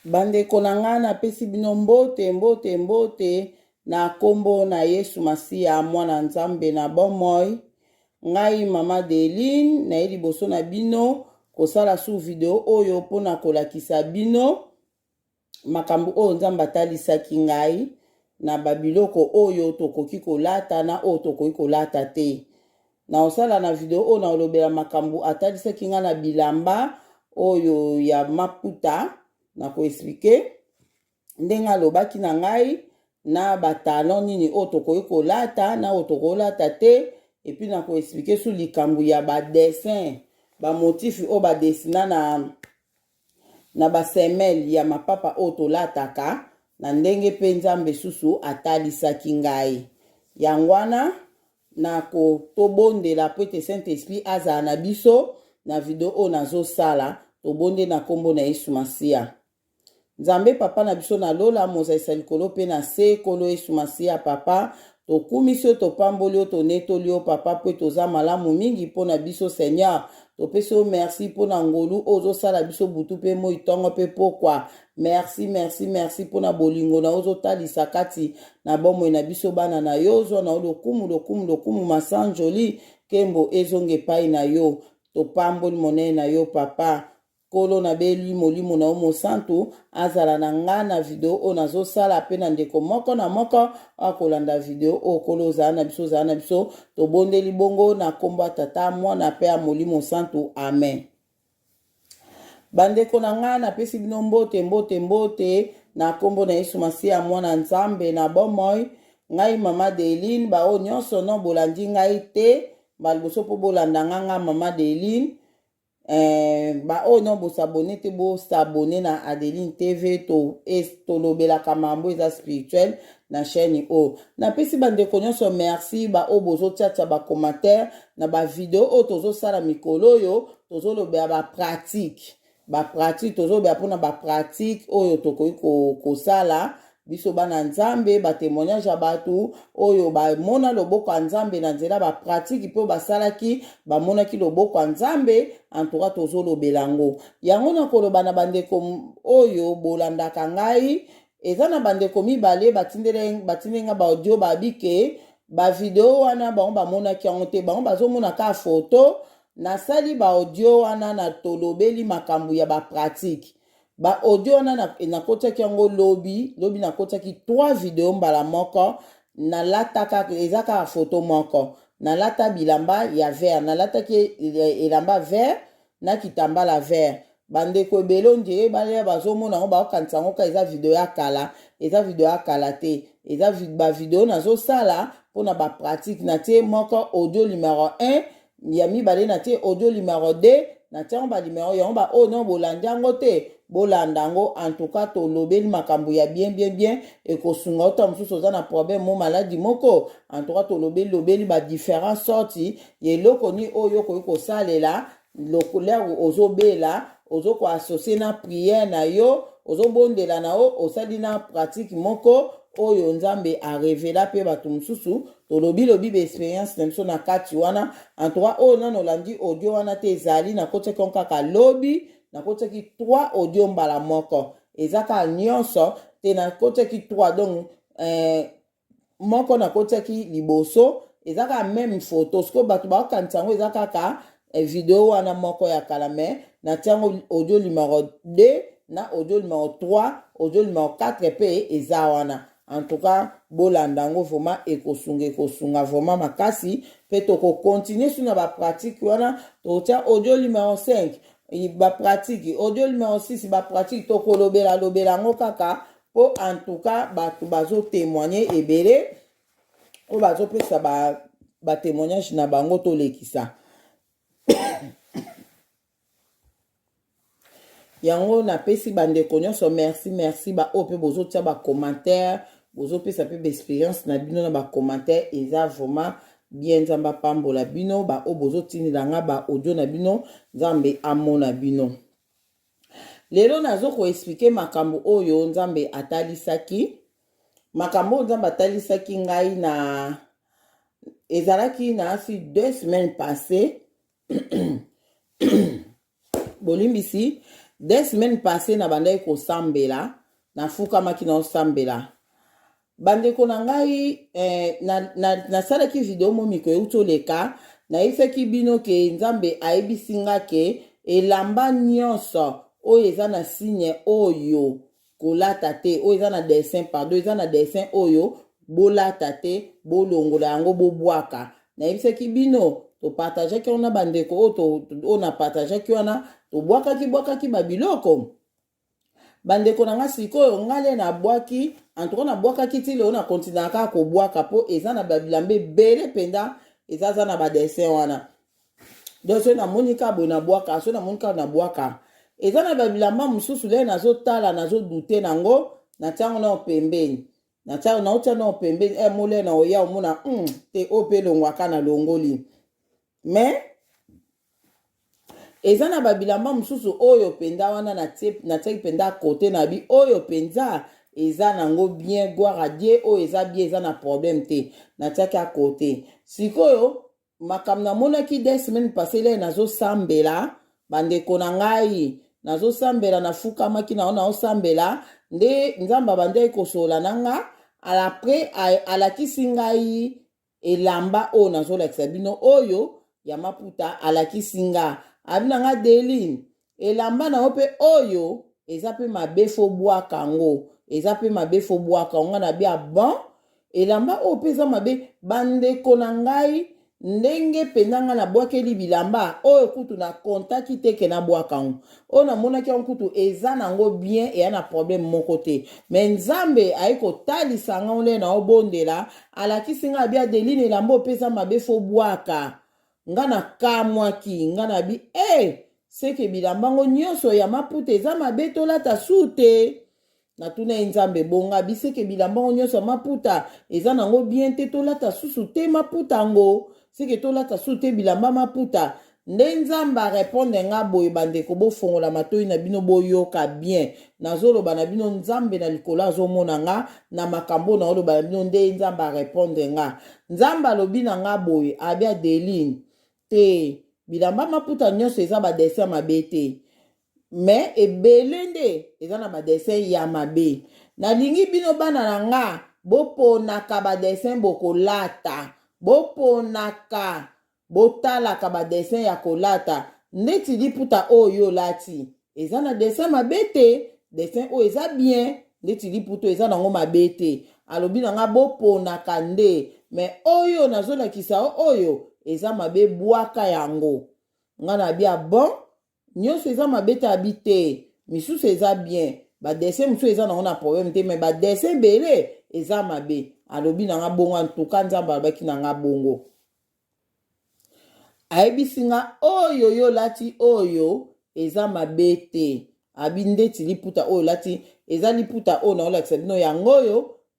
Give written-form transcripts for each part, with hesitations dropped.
Bandeko na nga napesi bino mbote na kombo na Yesu Masiya mwana Nzambe na bomoi. Ngai mama Deline na liboso na bino kosala su video oyo pona kolakisa bino makambo oyo Nzambe atalisaki ngai na babiloko oyo tokoki kolata na oyo tokoki kolata te. Na osala na video oyo na olobela makambo atalisaki ngai na bilamba oyo ya maputa na koexplike ndenge alobaki na ngai na batalon nini oyo tokoki kolata na oyo tokolata te, epuis na koexplike su likambo ya badessin bamotifi oyo badesina na basemele ya mapapa oyo tolataka na ndenge mpe Nzambe susu atalisaki ngai. Yango wana na tobondela po ete Saint-Esprit azala na biso na video oyo nazosala, tobonde na kombo na Yesu Masiya. Nzambe papa na biso na lola mozaisa likolo pe na se kolo Yesu Masiya papa, tokumisi yo topamboli yo tonetoli yo papa po toza malamu mingi mpo na biso Seigneur. Topesi yo merci mpo na ngolu ozosala biso butu pe moi tongo pe pokwa. Merci mpo na bolingo na ozotalisa kati na bomoi na biso bana na yo ozwa na lokumu masanjoli kembo ezonge epai na yo. Topamboli monene na yo papa. Kolo na beli molimo na omo santu azala na nga na video o nazosala pe na ndeko moko na moko akolanda video o kolo zala na biso tobondeli bongo na kombo tata mwana pe ya molimo santu, amen. Bandeko na nga napesi bino mbote na kombo na Yesu Masiya mwana Nzambe na bomoi. Ngai mama Deline ba o nyonso no bolandi ngai te baliboso po bolanda nga mama Deline. Ba o no bo s'abonner te bo s'abonner na Adeline TV to lobela kamambo eza spirituel na chaîne o. Na pesi bandeko nyonso merci ba o bozo tchatcha ba commentaire na ba video o tozo sala mikolo yo tozo lobela ba pratique tozo bela pona ba pratique oyo tokoki ko sala biso bana Nzambe ba témoignage ya batu oyo ba mona loboko ya Nzambe na nzela ba pratique po basalaki ba monaki loboko ya Nzambe entoura tozo lobelango. Yango na koloba na bandeko oyo bolandaka ngai eza na bandeko mibale batindenga ba audio babike ba video wana bango ba monaki yango te, bango bazomona ka photo na sali ba audio wana na tolobeli makambo ya ba pratique. Ba audio na kotaki yango lobi na kotaki 3 video mbala moko na lataka ezaka photo moko na lata bilamba ya vert na lataki elamba vert na kitambala vert. Bandeko ebelo ndie bale bazomona ngo bakanisa ngo ka eza video ya kala te, eza ba video nazosala pona ba pratique na tie moko audio numéro 1 ya mibale na tie audio numéro 2 na tie ba numéro yango ba o no bolandi yango te bolandango. En tout cas tolobeli makambo ya bien ekosunga ota mosusu oza na problème mo maladi moko. En tout cas tolobeli ba différents sorti yeloko ni oyo koki kosalela lokolero ozobela ozoko associer na prière na yo ozobondela na o osali na pratique moko oyo Nzambe a révéla pe batu mosusu tolobi be expérience na biso na kati wana. En tout cas oyo nano landi audio wana te ezali na koteki kaka lobi na koteki 3 audio mbala moko ezaka nyonso te na koteki 3 donc moko na koteki liboso ezaka même photo sko batu bakanisa yango ezaka ka video wana moko ya kala me na tiango audio numéro 2 na audio numéro 3 audio numéro 4 pe eza wana. En tout cas bolandango vraiment ekosunga vraiment makasi pe toko continuer sur na ba pratique wana totia audio numéro 5 ba pratique audio numéro 6 ba pratique toko lobela ngo kaka po en tout cas batu bazo témoigner ebele o bazo pesa ba témoignage na bango to lekisa. Yango na pesi bandeko nyonso merci ba o pe bozo tia ba commentaire bozo pesa pe expérience na bino na ba commentaire eza vraiment bien. Nzambe pambola bino ba o bozo tinila nga ba audio na bino Nzambe amona bino. Lelo nazo ko expliquer makambo oyo Nzambe atalisaki ngai na ezalaki na asi 2 semaines passées bolimbisi des semaines passées na bandai ko sambela na fuka maki na sambela bandeko na ngai na salaki video mo miko euto leka na ifeki bino ke nzambe ayebisi nga ke elamba nyonso oyo eza na signe oyo kolata te oyo eza na dessin pardon eza na dessin oyo bolata te bolongola yango bobwaka nayebisaki bino topartageaki wana bandeko oyo na partageaki wana tobwakaki babiloko bandeko na nga sikoyo ngale na bwaki antuka na bwakaki ti leo na kontinaka kobwaka po eza na babilamba ebele mpenza eza na badessin wana donc so namoni ka boye na bwaka so namoni ka na bwaka eza na babilamba mosusu le nazotala nazodute nango natiango na pembeni nautia na pembeni mole na oya omona te oyo mpe longwaka na longoli mais eza na babilamba mosusu oyo mpenza wana natiaki mpenza kote na bi oyo mpenza eza nango bien gloire à Dieu oyo eza bien eza na problème te natiaki à côté sikoyo makambo namonaki des semaines passé le nazosambela bandeko na ngai nazosambela nafukamaki nao naosambela nde nzambe abandeki kosola na nga alapres alakisi ngai elamba oyo nazolakisa bino oyo ya maputa alakisi nga abi na nga Deline elamba na yo mpe oyo eza mpe mabe fo bwaka yango eza mpe mabe fo bwaka yango na bia bon elamba oyo mpe eza mabe bandeko na ngai ndenge mpenza nga na bwakeli bilamba oyo kutu na kontaki teke na bwaka yango oyo namonaki yango kutu eza nango bien eya na problème moko te me nzambe ayi kotalisa nga ole na obondela alakisi nga bia Deline elamba oyo mpe eza mabe fo bwaka nga na kamwaki nga na bi seke bilamba ngo nyonso ya maputa eza mabe tolata su te natuna ye nzambe bonga biseke bilamba ngo nyonso ya maputa eza nango bien te tolata susu te maputa ngo seke tolata susu te bilamba maputa nde nzambe areponde nga boye bandeko bofongola matoi na bino boyoka bien nazoloba na bino nzambe na likolo azomona nga na makambo na oloba na bino nde nzambe areponde nga nzambe alobi na nga boye abia Deline te bilamba maputa nyonso eza badessin mabe te me ebele nde eza na badessin ya mabe nalingi bino bana na nga boponaka badessin bokolata boponaka botalaka badessin ya kolata ndeti liputa oyo lati eza na dessin mabe te dessin oyo eza bien ndeti liputa eza nango mabe te alobi na nga boponaka nde me oyo nazolakisa oyo eza mabe bwaka yango nga na bia bon nyonso eza mabe te abi te misusu eza bien badessin mosusu eza nango na problème te me badessin ebele eza mabe alobi na nga bongo antuka nzambe alobaki na nga bongo ayebisi nga oyo yo lati oyo eza mabe te abi ndeti liputa oyo lati eza liputa oyo naolakisa bino yango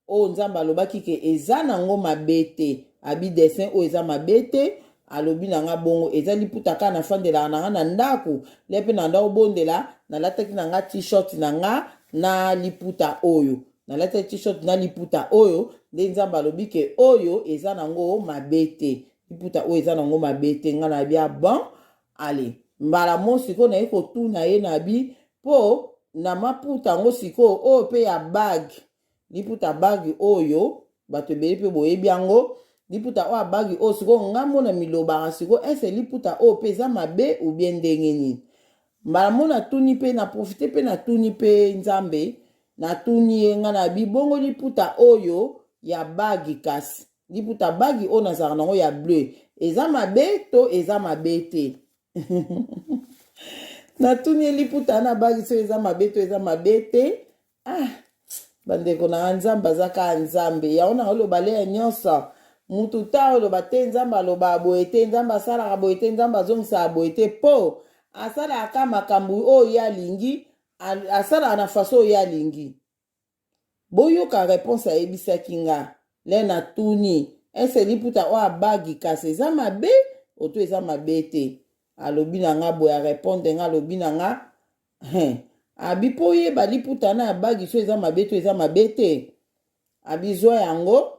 oyo nzambe alobaki ke eza nango mabe te abi dessin oyo eza mabe te alobi na nga bongo eza liputa ka nafandelaka na nga na ndako le mpe na ndako bondela nalataki na nga t-shirt na nga na liputa oyo nalataki t-shirt na liputa oyo nde nzambe alobi ke oyo eza nango mabe te liputa oyo eza nango mabe te nga na bia bon ale mbala mo sikoyo naye kotuna ye na bi mpo na maputa yango sikoyo oyo mpe ya bag liputa bag oyo bato ebele mpe boyebi yango liputa oyo abagi oyo sikoyo nga mona milobaka sikoyo ese liputa oyo mpe eza mabe ubie ndenge nini mbala mo natuni mpe na profite mpe natuni mpe nzambe natuni ye nga na bibongo liputa oyo ya bagi kasi liputa bagi oyo nazalaka nango ya bleu eza mabe to eza mabe te natuni ye liputa na bagi so eza mabe to eza mabe te bandeko na nzambe azaka nzambe yango na oloba le ya nyonso mutu ta oloba te nzambe aloba boye te nzambe asalaka boye te nzambe azongisaka boye te mpo asalaka makambo oyo ye alingi asalaka na faso oyo ye alingi boyoka réponse ayebisaki nga le natuni ese liputa oyo abagi kasi eza mabe oto eza mabe te alobi na nga boye arépondre nga alobi na nga abi mpo oyeba liputa na abagi so eza mabe to eza mabe te abi zwa yango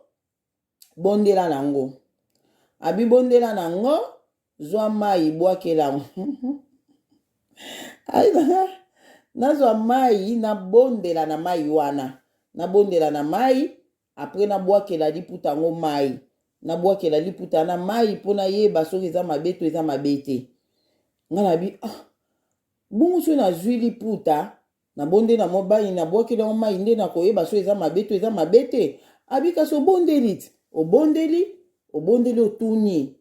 bondela nango abi bondela nango zwa mai bwakela nazwa mai nabondela na mai wana nabondela na mai apres nabwakela liputa yango mai nabwakela liputa na mai mpo nayeba soki eza mabe to eza mabe te nga na bi bongo so nazwi liputa nabonde na mobali nabwakela yango mai nde nakoyeba so eza mabe to eza mabe te abi kasi obondeli ti obondeli otuni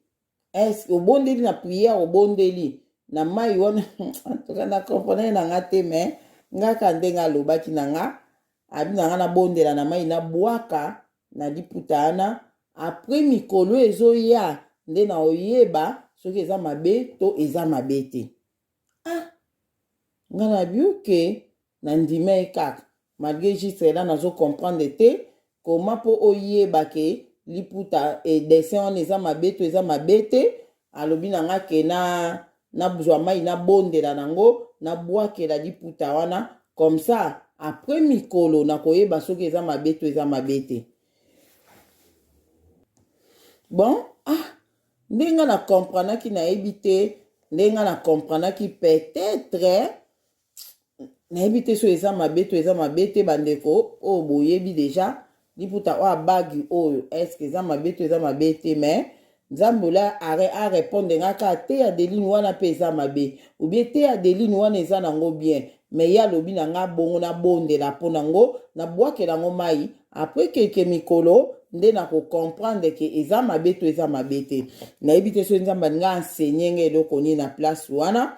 eske obondeli na priere obondeli na mai wana antuka na komprene na nga te me ngaka ndenge alobaki na nga abi na nga nabondela na mai nabwaka na liputa wana apres mikolo ezoya nde na oyeba soki eza mabe to eza mabe te nga na bioke na ndima ye kaka malgré juste là nazo comprendre te koma mpo oyeba ke liputa dessin wana eza mabe to eza mabe te alobi na nga ke nazwa mai nabondela nango nabwakela liputa wana comme ça après mikolo nakoyeba soki eza mabe to eza mabe te bon ndenge na comprendaki nayebi te ndenge na comprendaki peut-être nayebi te so eza mabe to eza mabe te bandeko oyo boyebi deja liputa oyo abagi oyo eske eza mabe to eza mabe te mais nzambe ola arépondre ngaka te ya deline wana mpe eza mabe obie te ya deline wana eza nango bien mais ye alobi na nga bongo nabondela mpo nango nabwakela yango mai apres kelke mikolo nde nakokomprendre ke eza mabe to eza mabe te nayebi te so nzambe alinga enseigné nga eloko nini na place wana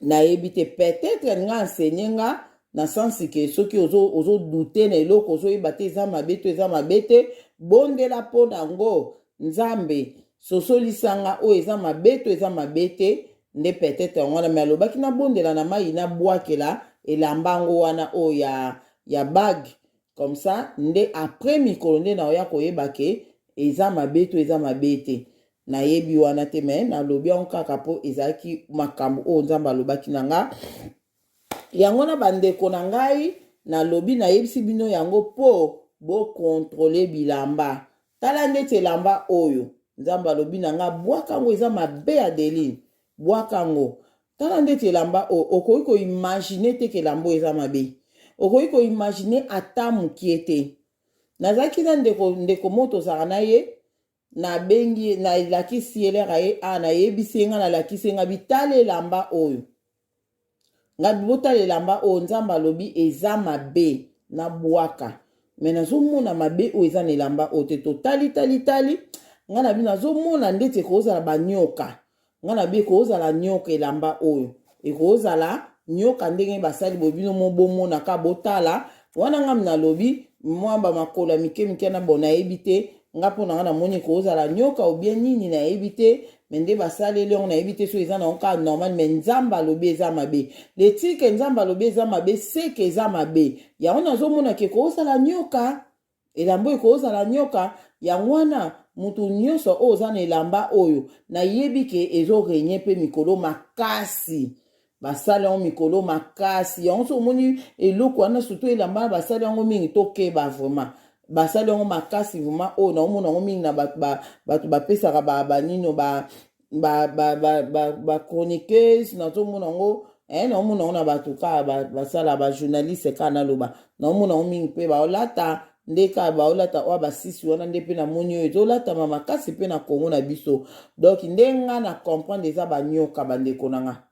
nayebi te peut-être nga enseigné nga na sensi ke soki ozodute na eloko ozoyeba te eza mabe to eza mabe te bondela mpo nango nzambe sosolisanga oyo eza mabe to eza mabe te nde peut-être yango wana me alobaki nabondela na mai nabwakela elamba yango wana oyo ya bag comme ça nde après mikolo nde naoya koyeba ke eza mabe to eza mabe te nayebi wana te me nalobi yango kaka mpo ezalaki makambo oyo nzambe alobaki na nga yango na bandeko na ngai nalobi nayebisi bino yango mpo bokontrole bilamba tala ndeti elamba oyo nzambe alobi na nga bwaka yango eza mabe ya deline bwaka yango tala ndeti elamba oyo okoki koimagine te ke elamba oyo eza mabe okoki koimagine ata mokie te nazalaki na ndeko moto ozalaka na ye nabengi nalakisi elera ye nayebisi nga nalakisi nga bitala elamba oyo nga botala elamba oyo nzambe alobi eza mabe na bwaka me nazomona mabe oyo eza na elamba oyo te totali nga na bi nazomona ndeti ekozala banyoka nga na bi ekozala nyoka elamba oyo ekozala nyoka ndenge basali bobino mobomonaka botala wana nga nalobi mwamba makolo mike na bona yebi te nga mpona nga namoni ekozala nyoka obie nini nayebi te me nde basaleli yango nayebi te so eza na onka normal me nzambe alobi eza mabe letike nzambe alobi eza mabe seke eza mabe yango nazomonaka ekozala nyoka elamba ekozala nyoka yango wana mutu nyonso oyo oza na elamba oyo nayebi ke ezorenye mpe mikolo makasi basali yango mikolo makasi yango so omoni eloko wana surtout elamba basali yango mingi tokeba vraiment basali yango makasi vraiment oyo naomona yango mingi na bato bapesaka banino bachroniqueuse nazomona yango naomona yango na bato kaka basala bajournaliste kaka naloba naomona yango mingi mpe baolata nde kaka baolata oyo basisi wana nde mpe namoni oyo ezolatama makasi mpe na kongo na biso donc nde nga na comprendre eza banyoka bandeko na nga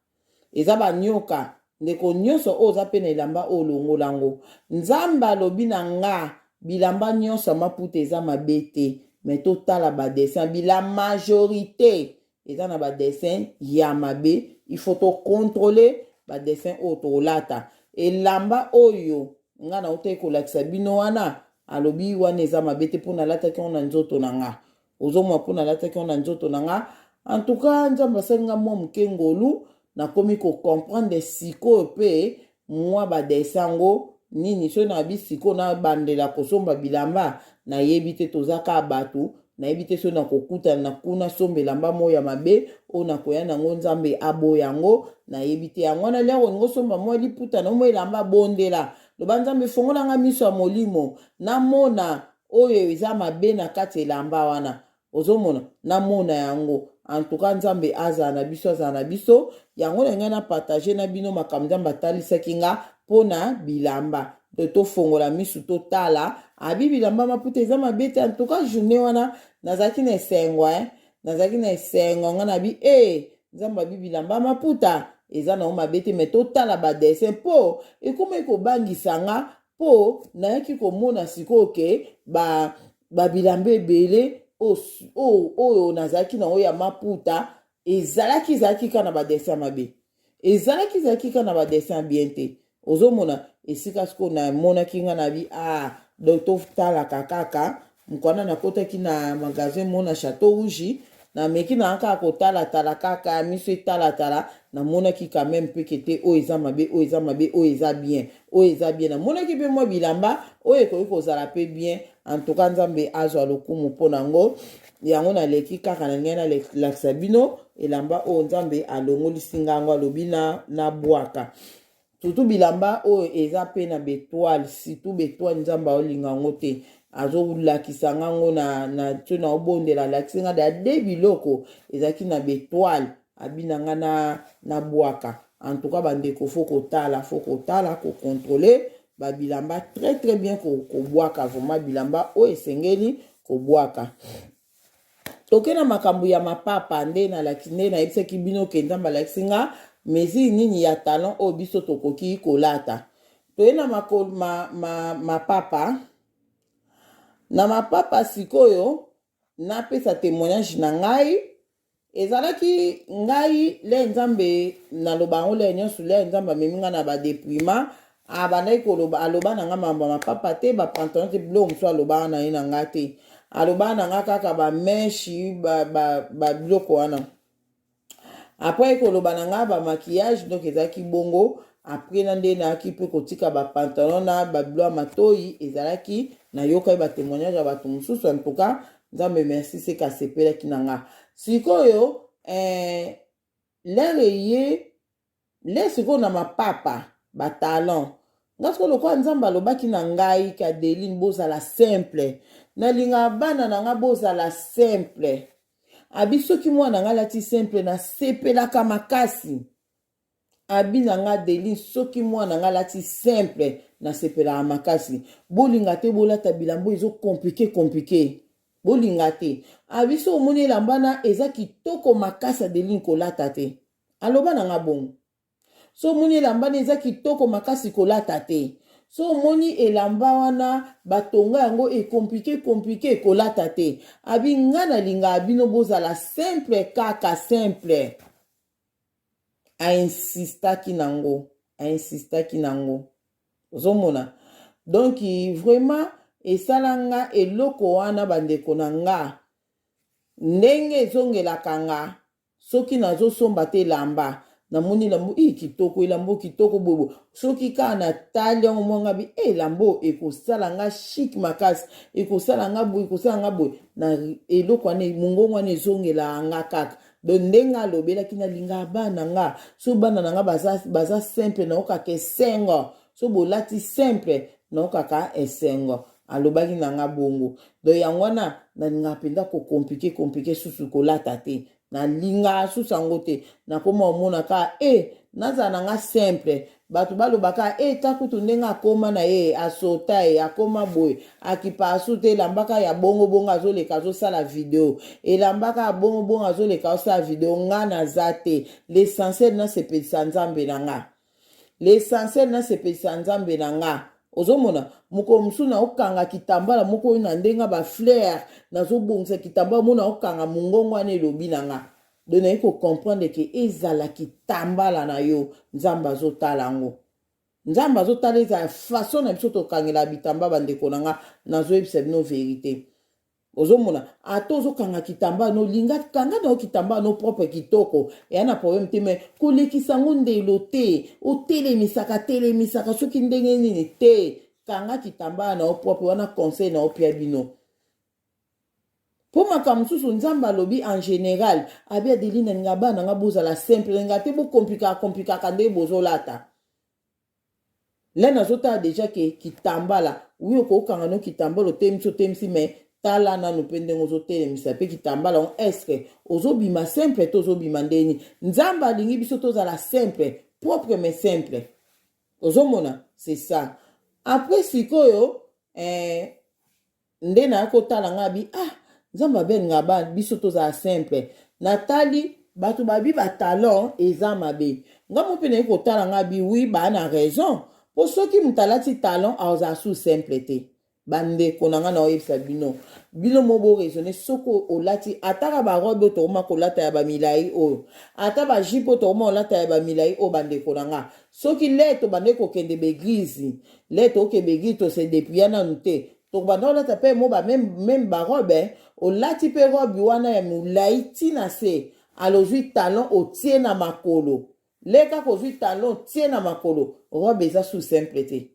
eza banyoka ndeko nyonso oyo oza mpe na elamba oyo olongola yango nzambe alobi na nga bilamba nyonso maputa eza mabe te me totala badessin bila majorité eza na badessin ya mabe il faut tokontrole badessin oyo tolata elamba oyo nga na ota ekolakisa bino wana alobi wana eza mabe te mpo nalataki yango na nzoto na nga ozomwa mpo nalataki yango na nzoto na nga en tout cas nzambe asali nga mwa moke ngolu nakomi kocomprendre sikoyo mpe mwa badessin yango nini so na bisiko na bandela kosomba bilamba nayebi te tozaka bato nayebi te so na kokutana na kuna somba elamba moyo ya mabe oyo nakoya nango nzambe aboya yango nayebi te yango wana lia koningo somba mwa liputa na mwa elamba bondela loba nzambe fongolanga miso ya molimo namona oyo eza mabe na kati elamba wana ozomona namona yango en tout cas nzambe aza na biso yango na ngai na partage na bino makambo nzambe atalisaki nga mpona bilamba tofongola misu totala abi bilamba maputa eza mabe te en tout cas journée wana nazalaki na esengo nga na bi nzambe abi bilamba maputa eza na mabe te me totala badessin mpo ekoma ekobangisa nga mpo nayaki komona sikoyo ke babilamba ebele oyo nazalaki nango ya maputa ezalaki kaka na badessin mabe ezalaki kaka na badessin ya bien te ozomona esika sikoyo namonaki nga na bi donc totalaka kaka mokwana nakotaki na magasin mona Chateau Rouge nameki na kaka kotalatala kaka miso etalatala namonaki quand même mpe kete oyo eza mabe oyo eza bien namonaki mpe mwa bilamba oyo ekoki kozala mpe bien en tout cas nzambe azwa lokumu mpo nango yango naleki kaka na ngai nalakisa bino elamba oyo nzambe alongolisi ngango alobi na bwaka surtout bilamba oyo eza mpe na betoile surtout betoile nzambe aolinga yango te azolakisa ngango na tio na obondela alakisi nga da de biloko ezalaki na betoile abina nga na bwaka en tout cas bandeko fo kotala kokontrole babilamba très très bien kobwaka vraiment bilamba oyo esengeli kobwaka toke na makambo ya mapapa nde nayebisaki bino ke nzambe alakisi nga mesure nini ya talon oyo biso tokoki kolata toye na mapapa na mapapa sikoyo napesa témoignage na ngai ezalaki ngai le nzambe naloba yango le nyonso le nzambe amemi nga na badepouillement abandaki koloba aloba na nga mambo ya mapapa te bapantalon te biloko mosusu aloba na ye na nga te aloba na nga kaka bameshi biloko wana apres koloba na nga bamaquillage donc ezalaki bongo apres na nde nayaki mpe kotika bapantalon na babilo ya matoi ezalaki nayokai batémoignage ya bato mosusu en tout cas nzambe merci seka asepelaki na nga sikoyo le sikoyo na mapapa batalon nga sikoyo lokola nzambe alobaki na ngai Kadeline bozala simple nalinga bana na nga bozala simple abi soki mwana nga lati simple nasepelaka makasi abi na nga Deline soki mwana nga lati simple nasepelaka makasi bolinga te bolata bilambo ezo compliqué bolinga te abi so omoni elamba na eza kitoko makasi Adeline kolata te aloba na nga bongo so omoni elamba na eza kitoko makasi kolata te so omoni elamba wana batonga yango compliqué kolata te abi nga nalinga abino bozala simple kaka simple ainsistaki nango ozomona donc vraiment esalanga eloko wana bandeko na nga ndenge ezongelaka nga soki nazosomba te elamba namoni elambo kitoko bobo soki kaka natali yango mwanga bi elambo ekosala nga chic makasi ekosala nga boye na eloko wana mongongo wana ezongela nga kaka donc ndenge alobelaki nalinga bana nga so bana na nga baza simple naokaka esengo so bolati simple naokaka esengo alobaki na nga bongo donc yango wana nalinga mpenza compliqué susu kolata te nalinga susu yango te nakoma omona ka nazala na nga simple bato balobaka takutu ndenge akoma na ye asota ye akoma boye akipa asu te elambaka ya bongo azoleka azosala video elambaka ya bongo azoleka azosala video nga naza te l'essentiel nasepelisa nzambe na nga ozomona moko mosusu naokanga kitambala moko oyo na ndenge bafleur nazobongisa kitambala mo naokanga mongongo wana elobi na nga donc naye kocomprendre ke ezala kitambala na yo nzambe azotala yango nzambe azotala ezala façon na biso tokangela bitamba bandeko na nga nazoyebisa bino verité ozomona ata ozokanga kitambala nolinga kanga na kitambala no propre kitoko eya na problème te me kolekisa ngo ndelo te otelemisaka soki ndenge nini te kanga kitambala na propre wana conseil na opia bino po makambo mosusu nzambe alobi en général abi Adeline nga bana nga bozala simple nga te bokomplikaka nde bozolata le nazotala deja ke kitambala oui okokanga no kitambala otemisi me tala nanu mpe ndenge ozotelemisa mpe kitambala on eske ozobima simple to ozobima ndeni. Nzambe alingi biso tozala simple, propre mais simple. Ozomona, c'est ça. Après sikoyo nde na kotala ngabi nzambe abenga ba biso tozala simple. Natali bato babi ba talent eza mabe. Ngamo mpe na kotala ngabi oui ba na raison. Po soki mutalati talent aza sous simple te. Bande konanga na oyebisa bino. Bino mobo raisonner soko olati ataka ba robe to ma kolata ya ba milai o. Ata ba jipo to ma olata ya ba milai o bande konanga. Soki leto bande ko kende beglise. Leto ke beglise to se depuyana nute. To bande olata pe mo ba même ba robe olati pe robe wana ya mulai tina se. Alozui talent o tie na makolo. Leka ko zui talent tie na makolo. Robe eza sous simple te.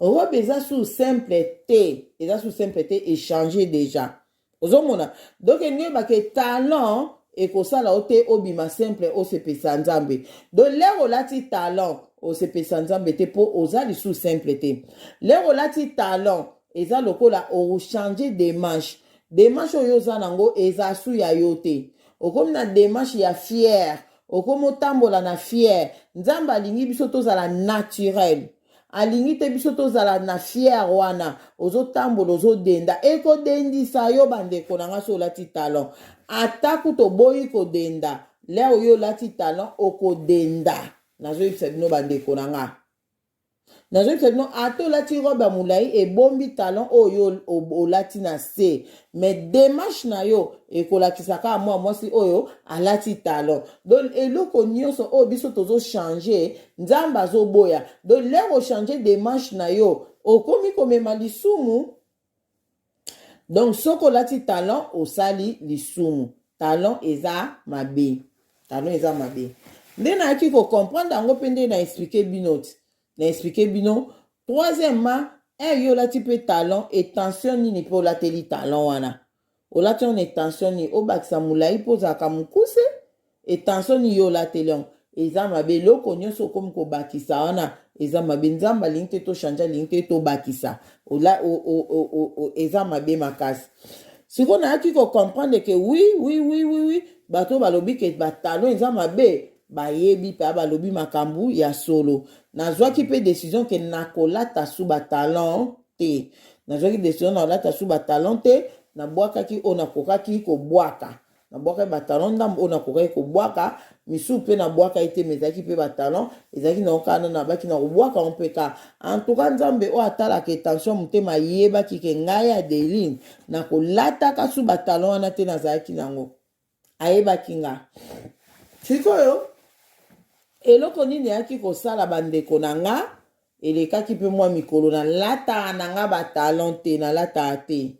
Robe eza sous simpleté, eza sous simpleté échanger déjà. Ozomona. Donc nye ba ke talent et ko sala ote obima simple o se pesa nzambe. Donc lero lati talent o se pesa nzambe te po ozali sous simpleté. Lero lati talent eza lokola o changer démarche. Démarche oyo za nango eza sous ya yote. Okomi na démarche ya fier, okomo tambola na fier. Nzambe alingi biso tozala naturel. Alingi te biso tozala na fier wana ozotambola ozodenda eko dendisa yo bandeko nanga so lati talent ataku to boyi ko denda leo yo lati talent okodenda nazo yebisa bino bandeko nanga nazo yebisa bino ato lati robe ya mulai ebombi talent oyo olati na se mais démarche na yo ekolakisaka mwasi oyo alati talent. Donc eloko nyonso oyo biso tozo changer nzamba azoboya. Donc lero changer démarche na yo okomi komema lisumu. Donc soko lati talent osali lisumu. Talent eza mabe. Talent eza mabe. Nde na ki ko comprendre yango pe nde na expliquer bino. Na expliquer bino. Troisièmement, yo lati pe talent et tension nini po lateli talent wana. Olati on tension ni obakisa mulai poza kamukuse et tension ni yo latelion. Eza mabe loko nyonso komi ko bakisa wana eza mabe nzamba lingte to chanja lingte to bakisa. Ola eza mabe makasi. Siko na aki ko comprendre que oui bato balobi ke batalon eza mabe ba yebi pa balobi makambu ya solo. Nazwa ki pe décision ke nakolata sou batalon te. Nazwa ki décision na kolata sou batalon te. Na boaka ki ona kokaki ko boaka. Na boaka batalon ndam ona kokaki ko boaka. Misu pe na boaka ite mezaki pe batalon. Ezaki na okana na baki na boaka on pe ka. En tout cas nzambe o atala ke tension mutema yeba ki ke ngaya Adeline. Na kolata ka sou batalon wana te nazaki nango. Ayeba kinga. Sikoyo. Eloko nini yaki ko sala bandeko nanga. Elekaki pe mwa mikolo na lata nanga batalon te na lata te.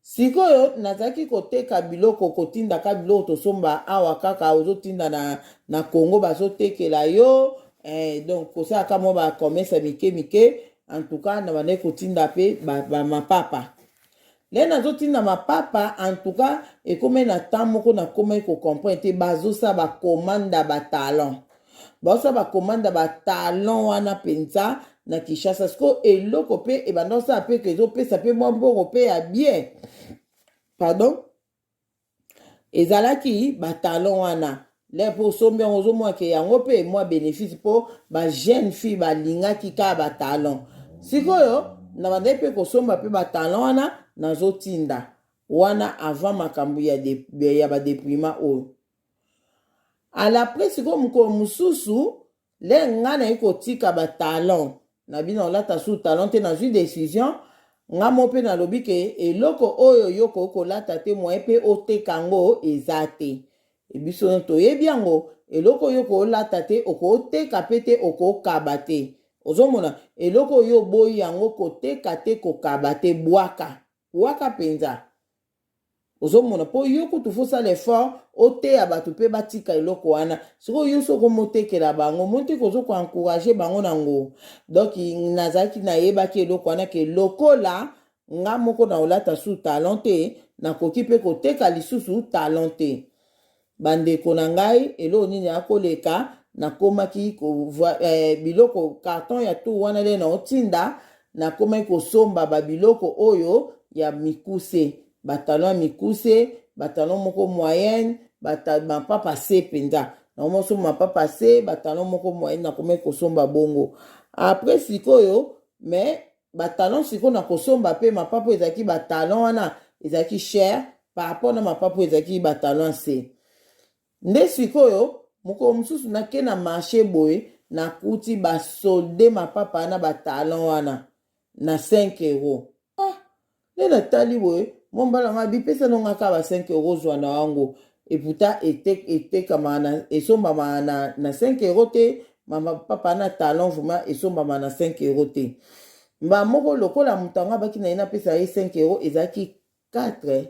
Sikoyo nazaki koteka biloko kotinda ka biloko tosomba awa kaka ozotinda na Congo bazotekela yo donc kosala ka mo ba commerce mike en tout cas na bane kotinda pe ba mapapa le nazotinda mapapa en tout cas ekome na temps moko na koma ko comprendre te bazosa ba commanda ba talent bazosa ba commanda ba talent wana penza na Kinshasa sko eloko pe ebandosa pe ke zo pe ça pe mo mboko pe ya bien pardon ezalaki ba talent wana le po sombi ozo mo ke yango pe mo bénéfice po ba jeune fille ba linga ki ka ba talent sikoyo na bande pe ko somba pe ba talent wana nazotinda wana avant makambu ya ba déploiement o ala presse ko mko mususu le ngana iko tika ba talent na bino lata sous talent te na ju décision nga mo pe na lobi ke eloko oyo yoko kolata te mo epe otekango ezate ebiso to yebiango eloko yoko olata te okoteka pete okokabate ozomona eloko yo boyi yango koteka te kokabate bwaka penza ozomona po yoko tufosa l'effort ote abatu pe batika eloko wana siko yo soko motekela bango monte kozo ko encourager bango nango donc nazaki na yeba ki eloko wana ke lokola nga moko na olata sous talenté na koki pe koteka lisusu talenté bandeko na ngai elo nini akoleka na komaki ko biloko carton ya tout wana le na otinda na komaki ko somba ba biloko oyo ya mikuse batalon ya mikuse batalon moko moyenne mapapa se penza na moso mapapa se batalon moko moyenne na kome kosomba bongo après sikoyo mais batalon sikoyo na kosomba pe mapapa ezaki batalon wana ezaki cher par rapport na mapapa ezaki batalon se nde sikoyo moko mosusu nake na marché boye nakuti basolde mapapa na batalon wana na 5 euros nde natali boye mombala nga bipesa nongaka ba 5 euros zwana wango eputa etekama esombama na 5 euros te mapapa na talon vraiment esombama na 5 euros te mba moko lokola moto anga baki na ye napesa ye 5 euros ezalaki 4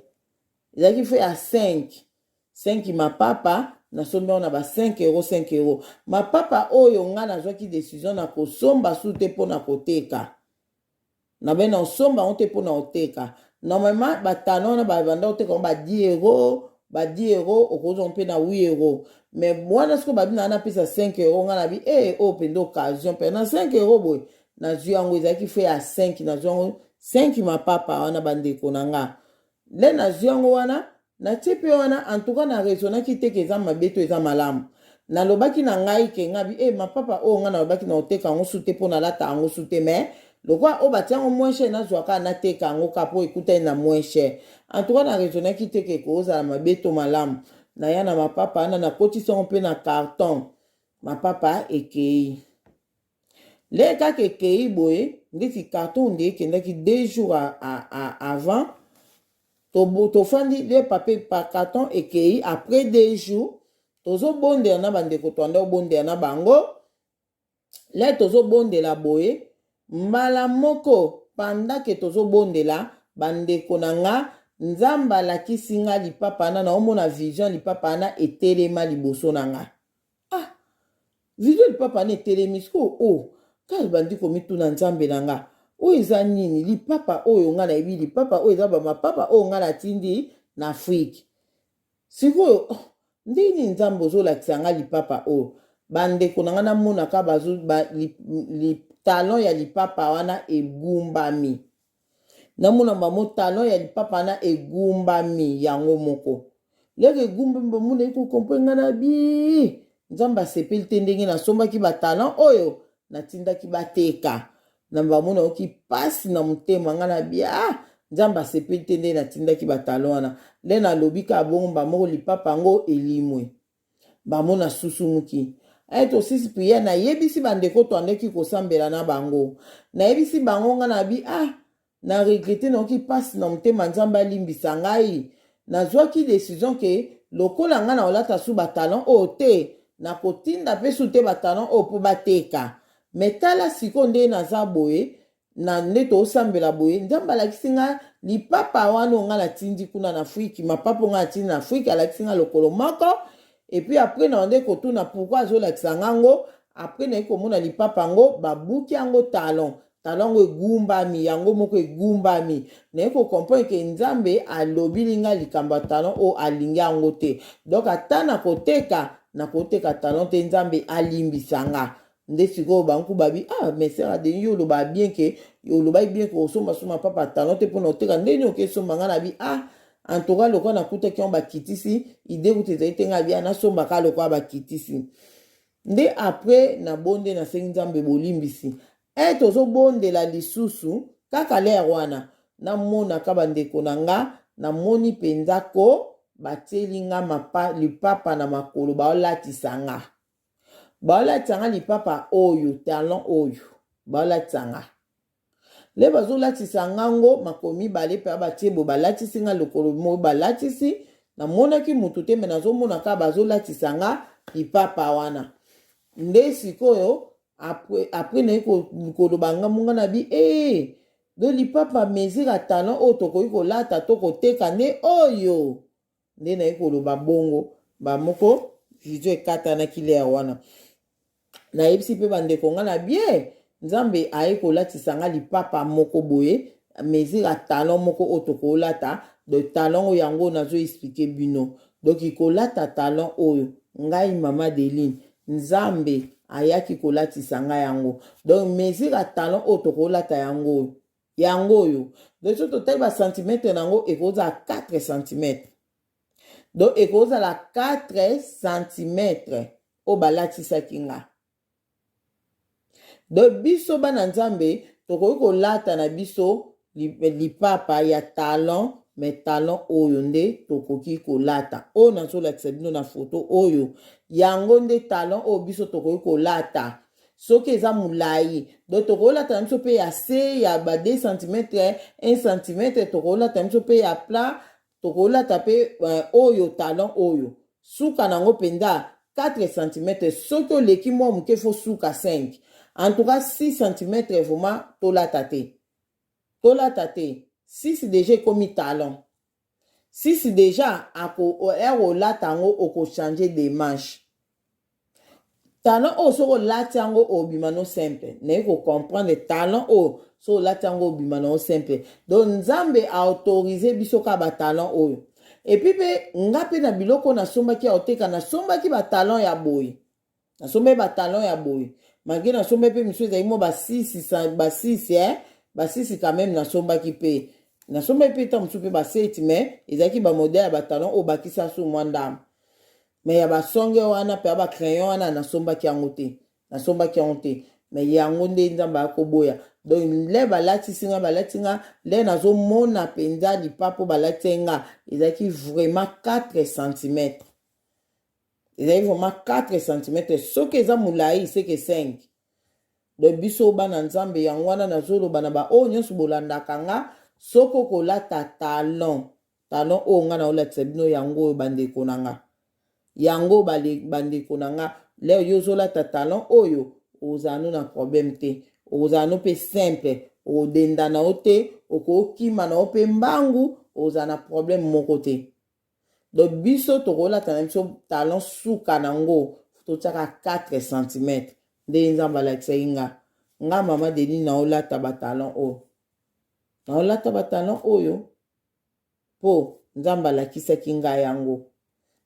ezalaki fe ya 5 mapapa nasombi yango na ba 5 euros 5 euros mapapa oyo nga nazwaki décision na kosomba su te mpo na koteka na be na osomba yango te mpo na oteka normalement batalon na babanda oteka yango ba 10 euros ba 10 euros okozwa mpe na 8 euros mais wana siko babi na napesa 5 euros nga na bi oyo mpenza occasion mpe na 5 euros boye nazwi yango ezalaki fe ya 5 nazwi yango 5 mapapa wana bandeko na nga le nazwi yango wana natie mpe wana antuka na resonaki teke eza mabe to eza malamu nalobaki na ngai ke ngabi mapapa oyo nga nalobaki na oteka yango su te mpo nalata yango su te mais lokwa oyo batia yango moins cher nazwaka nateka yango ka mpo ekutani na moins cher antuka na resonaki teke ekozala mabe to malamu naya na mapapa wana nakotisi yango mpe na carton mapapa ekei le kaka ekei boye ndeti carton nde ekendaki 2 jours avant tofandi le papier par carton ekei après 2 jours tozobondela na bandeko twanda obondela na bango le tozobondela boye mbala moko pandake tozobondela bandeko na nga nzambe alakisi nga lipapa na naomona vision lipapa wana etelema liboso na nga vision lipapa wana etelemi siko kala bandi komituna nzambe na nga oyo eza nini lipapa oyo nga nayebi lipapa oyo eza bamapapa oyo nga natindi na afrike sikoyo ndeni nzambe ozolakisa nga lipapa oyo bandeko na nga namonaka talon ya lipapa wana egumbami namona bamo talon ya lipapa wana egumbami yango moko leke egumbami bamona ekokompre nga na bi nzambe asepeli te ndenge nasombaki batalon oyo natindaki bateka na bamona oki pasi na motema nga na bia nzambe asepeli te ndenge natindaki batalon wana le nalobi ka bongo bamoko lipapa yango elimwe bamona susumuki tosisi priere nayebisi bandeko twandeki kosambela na bango nayebisi bango nga na bi na regrete naoki pasi na motema nzambe alimbisa ngai nazwaki décision ke lokola nga na olata su batalon oyo te nakotinda mpe su te batalon oyo mpo bateka me tala siko nde naza boye na nde tosambela boye nzambe alakisi nga lipapa wana nga natindi kuna na afriki mapapa nga natindi na afriki alakisi nga lokolo moko epuis apres na nde kotuna pourkui azolakisa ngango apres naye komona lipapa yango babuki yango talon yango egumbami yango moko egumbami naye kokomprendre ke nzambe alobili nga likambo ya talon oyo alingi yango te donc ata nakoteka talon te nzambe alimbisa nga nde sikoyo banku babi mesera de yo oloba bien ke olobai bien ke osomba soma papa talon te mpona oteka ndeni okesomba nga na bi antoka lokwa nakutaki yango bakitisi ide kuta ezali te nga bia nasombaka lokwa bakitisi nde apres nabonde nasengi nzambe bolimbisi tozobondela lisusu kaka lere wana namonaka bandeko na nga namoni mpenza ko batieli nga lipapa na makolo baolatisa nga lipapa oyo talon oyo baolatisa nga le bazolatisa ngango makomi bale mpe batie bo balatisi nga lokolo mo balatisi namonaki mutu te me nazomonaka bazolatisa nga lipapa wana nde sikoyo apres naye koloba nga monga na bi do lipapa mesure ya talon oyo tokoki kolata to koteka nde oyo nde naye koloba bongo bamoko vidio ekatanaki lere wana nayebisi mpe bandeko nga na bien nzambe aye kolatisa nga lipapa moko boye mesure ya talon moko oyo tokolata de talon oyo yango nazo explike bino donc ikolata talon oyo ngai mama Deline nzambe ayaki kolatisa nga yango donc mesure ya talon oyo tokolata yango yango yo donc so totali basantimetre nango ekozala 4 cm donc ekozala 4 cm oyo balatisaki nga donc biso bana nzambe tokoki kolata na biso lipapa ya talon mais talon oyo nde tokoki kolata oyo nazolakisa bino na foto oyo yango nde talon oyo biso tokoki kolata soki eza molai donc tokolata na biso mpe ya se ya ba 2 cm 1 cm tokolata na biso mpe ya plat tokolata mpe oyo talon oyo suka nango mpenza 4 cm soki oleki mwa moke fo suka 5 en tout cas 6 cm vraiment tolata te 6 déjà ekomi talon 6 déjà olata yango okochange de manche talon oyo soki olati yango obima no simple naye kocomprendre talon oyo soki olati yango obima no simple donc nzambe aautorize biso ka batalon oyo epuis mpe nga mpe na biloko nasombaki aoteka nasombaki batalon ya boye nasombaki batalon ya boye malgré nasombaki mpe misu ezali mo basisi quand même nasombaki mpe nasombaki mpe ta mosusu mpe baseti mais ezalaki bamodele ya batalon oyo bakisa so mwa ndambo mais ya basonge wana mpe ya bacrayon wana nasombaki yango te mais yango nde nzambe akoboya donc le balatisi nga le nazomona mpenza lipapa balati nga ezalaki vraiment 4 cm ezalaki vraiment 4 cm soki eza molai seke 5 donc biso bana nzambe yango wana nazoloba na baoyo nyonso bolandaka nga soki okolata talon oyo nga naolatisa bino yango oyo bandeko na nga yango bandeko na nga leo yo ozolata talon oyo ozala no na problème te ozala no mpe simple odenda na yo te okokima na yo mpe mbangu ozala na problème moko te donc biso tokolata na biso talon suka nango totiaka 4 cm nde nzambe alakisaki nga mama deni naolata batalon oyo mpo nzambe alakisaki nga yango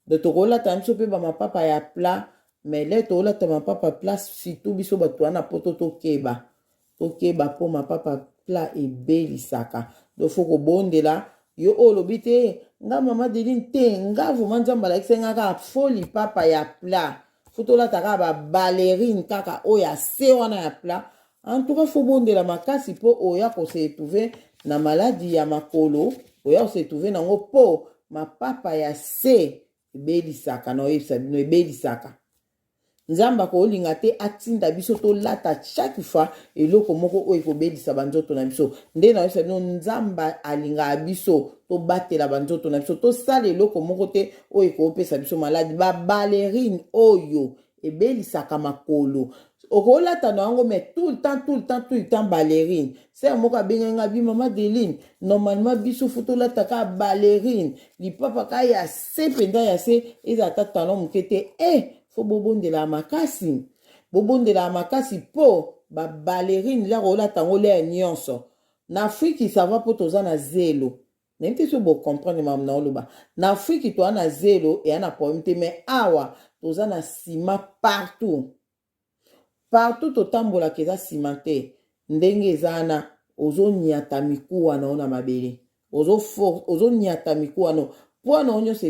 donc tokolata na biso mpe bamapapa ya plat mais le tokolata mapapa plat surtout biso bato wana poto tokeba mpo mapapa plat ebelisaka donc fo kobondela yo oyo olobi te nga mama deline te nga vraimen nzambe alakisaki nga kaka fo lipapa ya plat fo tolata kaka babalerine kaka oyo ya se wana ya plat en tout cas fo bondela makasi mpo oya kose retrouve na maladi ya makolo oya kose retrouve nango mpo mapapa ya se ebelisaka na oyebisa bino ebelisaka nzambe akolinga te atinda biso tolata chaque fois eloko moko oyo ekobelisa banzoto na biso nde na oyebisa bino nzambe alingaka biso tobatela banzoto na biso tosala eloko moko te oyo ekopesa biso maladi babalerine oyo ebelisaka makolo okolata na yango mais tout le temps balerine se moko abengenga bi mama deline normalement biso fo tolataka balerine lipapa ka ya se mpenza ya se ezala ta talon moke te fo bobondela makasi mpo babalerine la kolata yango le nyonso na afriki sava mpo toza na zelo nayebi te so bocomprendre mamu na oloba na afriki toza na zelo eya na problème te mais awa toza na nsima partout totambolaka eza nsima te ndenge eza wana ozoniata mikuwa na yo na mabele ozoniata mikuwa wana mpo wana o nyonso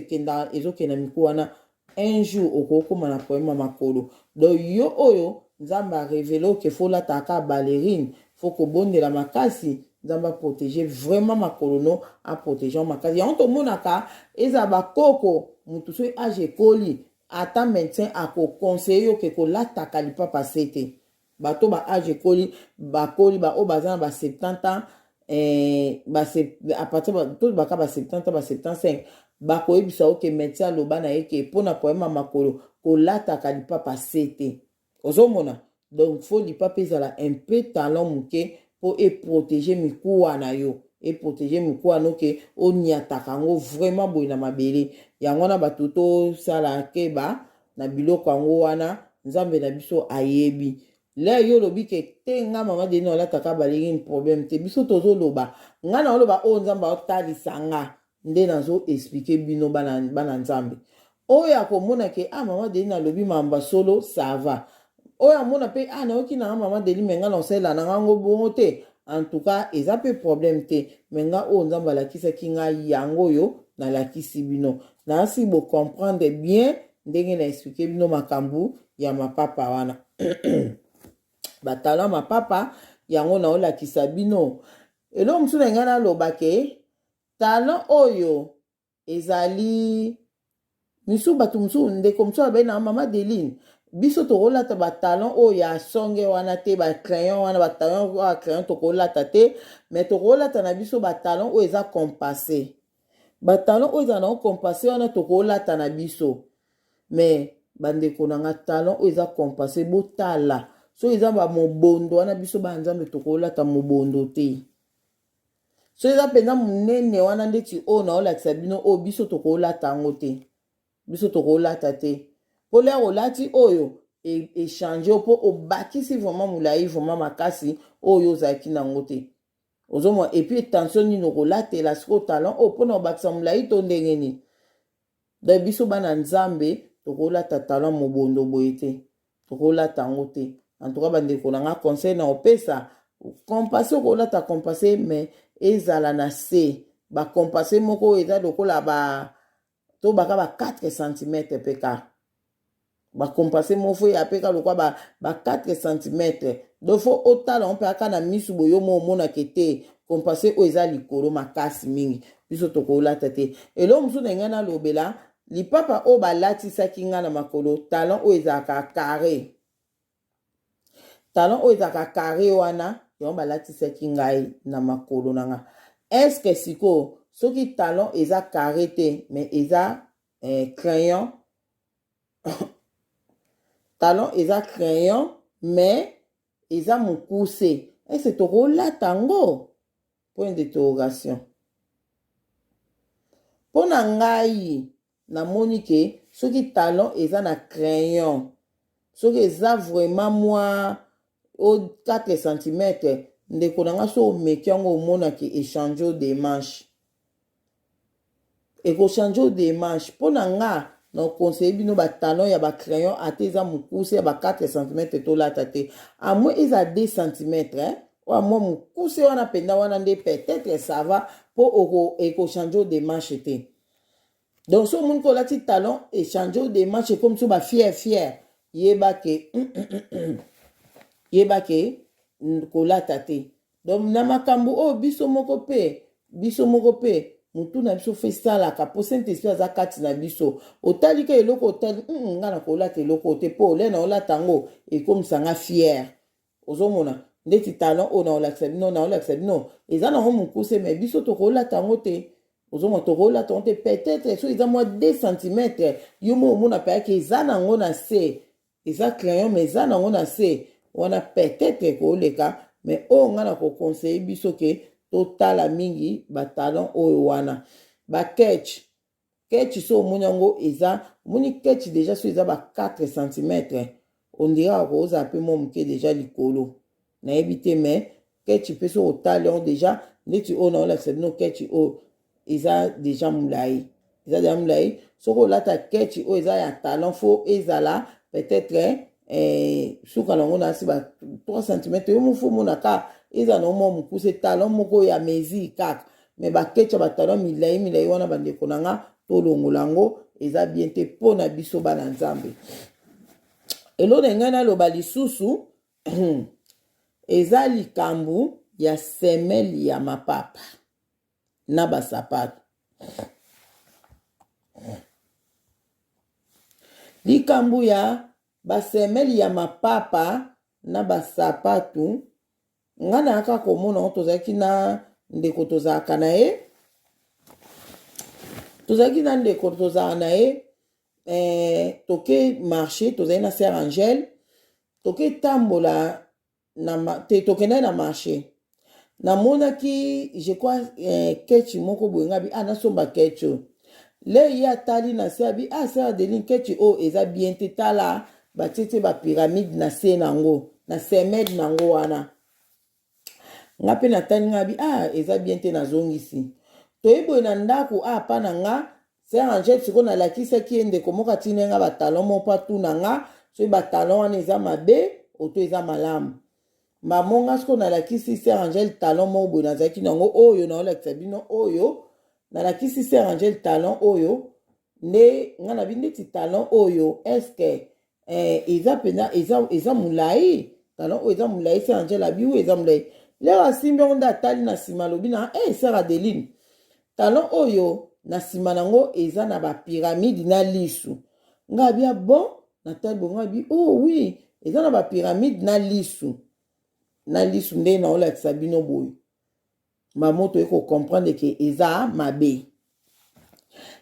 ezokenda mikuwa wana un jour okokoma na problème ya makolo donc yo oyo nzambe arevele oke fo lataka balerine fo kobondela makasi nzambe aprotéger vraiment makolo no aprotéger makasi yango tomonaka eza bakoko mutu so age ekoli ata médecin akoconseille yo ke kolataka lipapa se te bato ba age ekoli bakoli oyo baza na ba 70 ans à partir to baka ba 70 ans ba 75 bakoyebisa oke médecin aloba na ye ke mpona problème ya makolo kolataka lipapa se te ozomona donc fo lipapa ezala un peu talon moke mpo eprotéger mikuwa na yo eprotéger mikuwa no ke oniataka yango vraiment boye na mabele yango wana bato tosala keba na biloko yango wana nzambe na biso ayebi le yo lobi ke te nga mama deni olataka balerine problème te biso tozoloba nga na oloba oyo nzambe aotalisa nga nde nazo explique bino bana nzambe oyo akomona ke mama deni alobi mamba solo sava oyo amona mpe nayoki na mama deni menga na osala na ngango bongo te en tout cas eza pe problème te me nga oyo nzambe alakisaki ngai yango oyo nalakisi bino nasi bocomprendre bien ndenge na explike bino makambo ya mapapa wana batalon mapapa yango naolakisa bino eloko mosusu na ngai naloba ke talon oyo ezali misu bato mosusu ndeko mosusu abai na mama Deline biso tokolata batalon oyo ya songe wana te bacrayon wana batalon oyo ya crayon tokolata te me tokolata na biso batalon oyo eza compasse batalon oyo eza na compasse wana tokolata na biso me bandeko nanga talon oyo eza compasse botala so eza bamobondo wana biso banzambe tokolata mobondo te so eza mpenza monene wana ndeti oyo naolakisa bino oyo biso tokolata yango te biso tokolata te mpo lere olati oyo echange mpo obakisi vraiment molai vraiment makasi oyo ozalaki nango te ozomona epuis tension nini okolatela sikoyo talon oyo mpona obakisa molai to ndenge nini donc biso bana nzambe tokolata talon mobondo boye te tokolata yango te en tout cas bandeko nanga conseil na opesa compasse okolata compasse mais ezala na se bacompasse moko oyo eza lokola to baka 4 cm peka bacompasse moko ya peka lokola 4 cm donc fo otala mpe aka na misu boyo mo omonaka te compasse oyo eza likolo makasi mingi biso tokolata te eloko mosusu na ngai nalobela lipapa oyo balatisaki ngai na makolo talon oyo ezalaka carré talon oyo ezalaka carré wana yango balatisaki ngai na makolo na nga eske sikoyo soki talon eza carré te mais eza crayon talon eza crayon mais eza mokuse eske tokolata yango point d'interrogation mpo na ngai namoni ke soki talon eza na crayon soki eza vraiment mwa o 4 cm ndeko na nga so omeki yango omonaki échange de manche ekochange de manche mpo na nga na okonseye bino batalon ya bacrayon ate eza mokuse ya 4 cm tolata te amwe eza 2 cm oyo amwa mokuse wana mpenza wana nde peut-être ça va mpo ekochange de manche te donc so omoni kolati talon echange de manche comme so bafiere yebake kolata te donc na makambo oyo biso moko pe mutu na biso fe salaka po saint esprit aza kati na biso otali ke eloko otali nga na kolata eloko te po ole na olata yango ekomisanga fiere ozomona ndeti talon oyo naolakisa bino eza nango mokuse me biso tokolata yango te ozomona tokolata yango te peut-être so eza mwa 2 cm yo mo omona peyaki eza nango na se eza crayon mais eza nango na se wana peut-être koleka mais oyo nga na kokonseye biso ke totala mingi batalon oyo wana baketch so omoni yango eza omoni ketch deja so eza 4 cm ondira kozala mpe mwa moke deja likolo nayebi te mais ketch mpe so otali yango deja ndeti oyo naolakisa bino ketch oyo eza deja molai soki olata ketch oyo eza ya talon fo ezala peut-être suka nango nasi 3 cm yo mofu monaka eza na mwa mokuse talon moko ya mezi kaka me baketcha batalon milai wana bandeko na nga tolongola yango eza bien te mpo na biso bana nzambe eloko na ngai naloba lisusu eza likambo ya semelle ya mapapa na basapato likambo ya basemeli ya mapapa na basapatu nga na aka komona ngo tozalaki na ndeko tozalaka na ye toke marché tozali na Sœur Angèle toke tambola tokendaki na marché namonaki je crois kechi moko boye nga bi nasomba kechi oyo le ye atali na se abi Sœur Adeline kechi oyo eza bien te tala batie bapyramide na se nango na semede nango wana nga mpe natali nga bi eza bien te nazongisi toyeboye na ndako pa na nga Sœur Angèle sikoyo nalakisaki ye ndeko moko atindi nga batalon moko atuna nga soki batalon wana eza mabe oto eza malamu mamonga siko nalakisi Sœur Angèle talon moko boye nazalaki nango oyo naolakisa bino oyo nalakisi Sœur Angèle talon oyo nde nga na bino neti talon oyo eske eza pena eza mulai talon oyo eza mulai Sœur Angèle abiu eza mulai leo asimbi yango nde atali na nsima alobi na Sœur Adeline talon oyo na nsima nango eza na bapiramide na lisu nga abia bon natali bongo abi oh oui eza na bapiramide na lisu nde naolakisa bino boye mamoto eko comprendre ke eza mabe